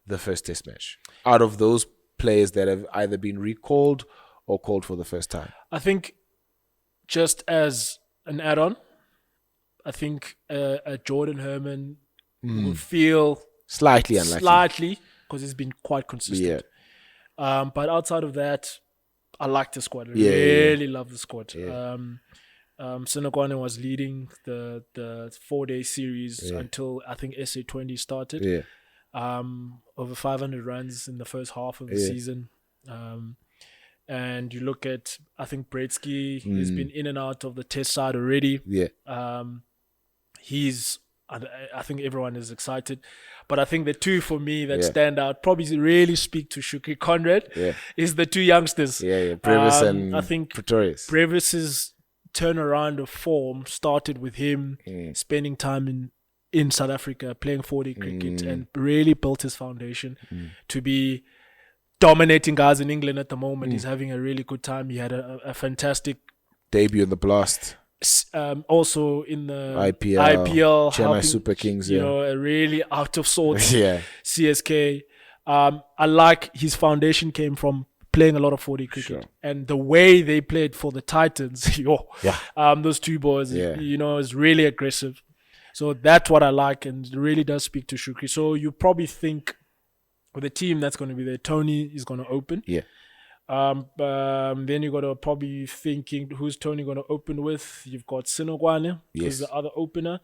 the first Test match out of those players that have either been recalled or called for the first time? I think, just as an add-on, I think a Jordan Herman will feel slightly unlucky. Because he's been quite consistent. But outside of that, I like the squad. I really love the squad. Senokwane was leading the 4-day series until I think SA20 started. Over 500 runs in the first half of the season. And you look at, I think Bretsky has been in and out of the Test side already. I think everyone is excited. But I think the two for me that stand out, probably really speak to Shukri Conrad, is the two youngsters. Brevis and I think Pretorius. Brevis's turnaround of form started with him spending time in South Africa, playing 4-day cricket, and really built his foundation to be dominating guys in England at the moment. He's having a really good time. He had a fantastic debut in the Blast. Also in the IPL Chennai Super Kings, a really out of sorts CSK. I like his foundation came from playing a lot of 4-day cricket, and the way they played for the Titans, those two boys, is really aggressive. So that's what I like, and it really does speak to Shukri. So you probably think with the team that's going to be there, Tony is going to open. Then you got to probably thinking who's Tony going to open with. You've got Senokwane, who's the other opener.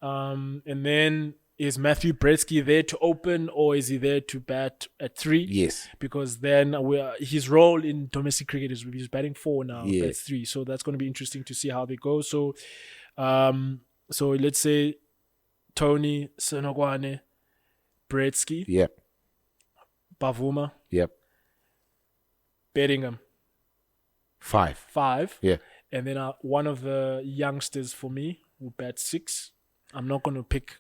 And then is Matthew Bretsky there to open, or is he there to bat at 3? Yes. Because then his role in domestic cricket is he's batting 4 now, Yeah. bats 3. So that's going to be interesting to see how they go. So, so let's say Tony, Senogwane, Bretsky, Yep. Bavuma, Yep. Bedingham, 5. 5. Yeah. And then one of the youngsters for me will bat 6. I'm not going to pick.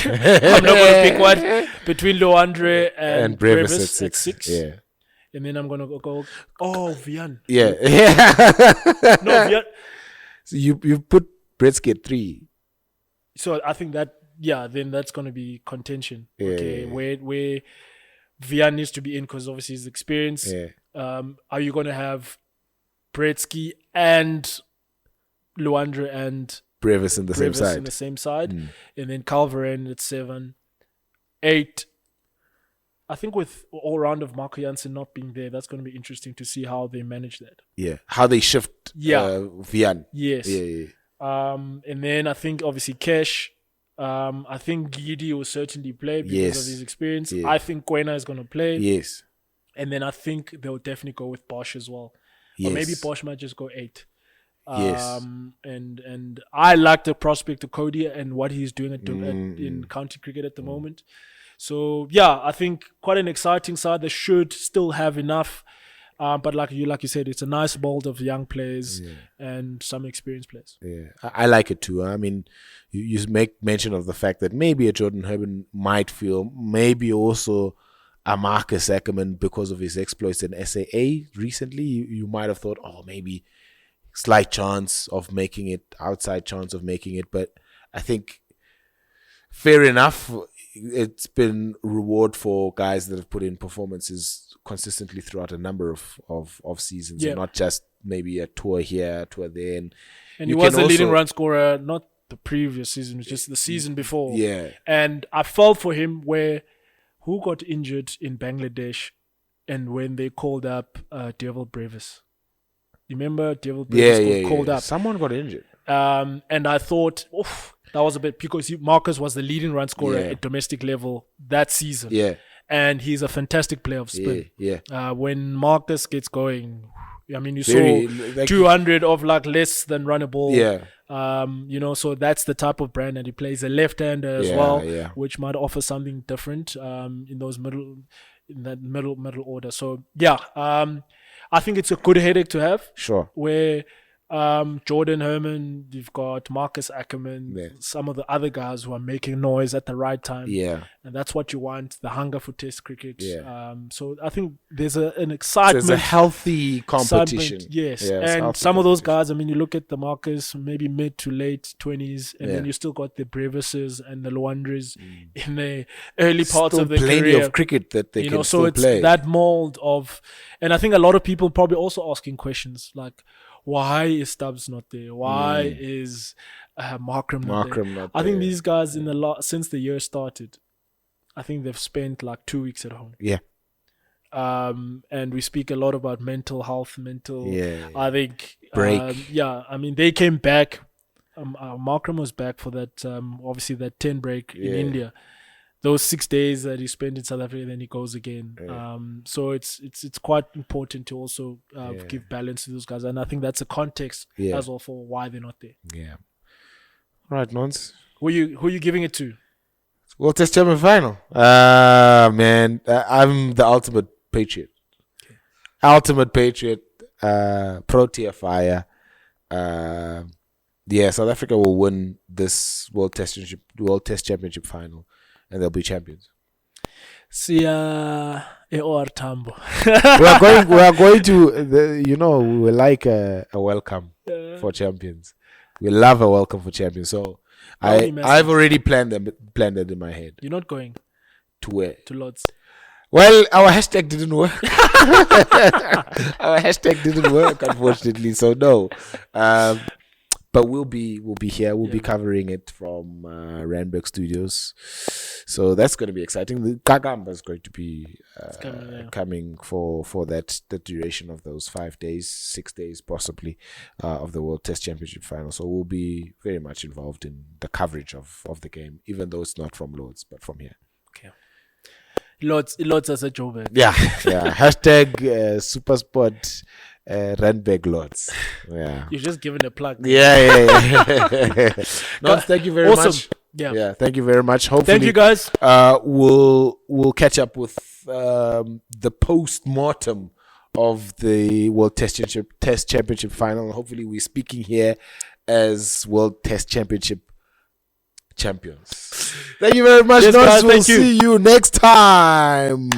I'm not going to pick one between Loandre and Brevis at 6. Yeah. And then I'm going to go. Oh, Vian. Yeah. No, Vian. So you put Bretsky at 3. So I think that then that's going to be contention. Yeah. Okay, where Vian needs to be in because obviously his experience. Yeah. Are you going to have Bretsky and Loandre and Brevis in the same Brevis side. in the same side, Mm. and then Calveren at 7, 8. I think with all round of Marco Jansen not being there, that's going to be interesting to see how they manage that. Yeah. How they shift Vian. Yes. Yeah. And then I think obviously Kesh. I think Ngidi will certainly play because of his experience. Yeah. I think Kwena is going to play. Yes. And then I think they'll definitely go with Bosch as well. Yes. Or maybe Bosch might just go 8. Yes. And I like the prospect of Cody and what he's doing in county cricket at the moment. So yeah, I think quite an exciting side. They should still have enough, but like you said, it's a nice mold of young players and some experienced players. Yeah, I like it too. I mean, you make mention of the fact that maybe a Jordan Herman might feel, maybe also a Marcus Ackerman because of his exploits in SAA recently. You might have thought, oh, maybe slight chance of making it, outside chance of making it. But I think fair enough. It's been reward for guys that have put in performances consistently throughout a number of seasons, and not just maybe a tour here, a tour there. And he was a leading run scorer, not the previous season, just the season before. Yeah. And I felt for him who got injured in Bangladesh and when they called up Devil Brevis. You remember Devil Brevis got called up? Someone got injured. And I thought, that was a bit, because Marcus was the leading run scorer at domestic level that season. Yeah. And he's a fantastic player of spin. Yeah. When Marcus gets going, I mean, you saw 200 of less than run a ball. Yeah. So that's the type of brand that he plays. A left-hander as which might offer something different in that middle order. So I think it's a good headache to have. Sure. Where Jordan Herman, you've got Marcus Ackerman, some of the other guys who are making noise at the right time. Yeah. And that's what you want, the hunger for Test cricket. Yeah. So I think there's an excitement. So there's a healthy competition. Yes. And some of those guys, I mean, you look at the Marcus, maybe mid to late 20s, and then you still got the Brevises and the Luandres in the early parts of their career. Plenty of cricket that they can still play. So it's that mold of, and I think a lot of people probably also asking questions like, why is Stubbs not there? Why is Markram not there? I think these guys since the year started, I think they've spent 2 weeks at home. Yeah. And we speak a lot about mental health, I think break. I mean, they came back. Markram was back for that obviously that 10 break in India. Those 6 days that he spent in South Africa, then he goes again. So it's quite important to also give balance to those guys, and I think that's a context as well for why they're not there. Yeah. All right, Nons. Who are you giving it to? World Test Champion Final. Man, I'm the ultimate patriot. Okay. Ultimate patriot. Protea fire. South Africa will win this World Test Championship final. And they'll be champions. Sia or Tambo. We are going to. We will like a welcome for champions. We love a welcome for champions. So I've already planned it in my head. You're not going to where? To Lords. Well, our hashtag didn't work. Our hashtag didn't work, unfortunately. So no. But we'll be here. We'll be covering it from Randburg Studios. So that's going to be exciting. The Kagamba is going to be coming, coming for the duration of those 5 days, 6 days possibly, of the World Test Championship final. So we'll be very much involved in the coverage of the game, even though it's not from Lords, but from here. Okay. Lords as a Joburg. Yeah. Hashtag Supersport Randburg Lords. Yeah. You're just giving a plug. Yeah. No, thank you very much. Yeah. Thank you very much. Hopefully, thank you guys. We'll catch up with the post-mortem of the World Test Championship final. Hopefully, we're speaking here as World Test Championship champions. Thank you very much. Yes, guys, We'll thank you. see you next time.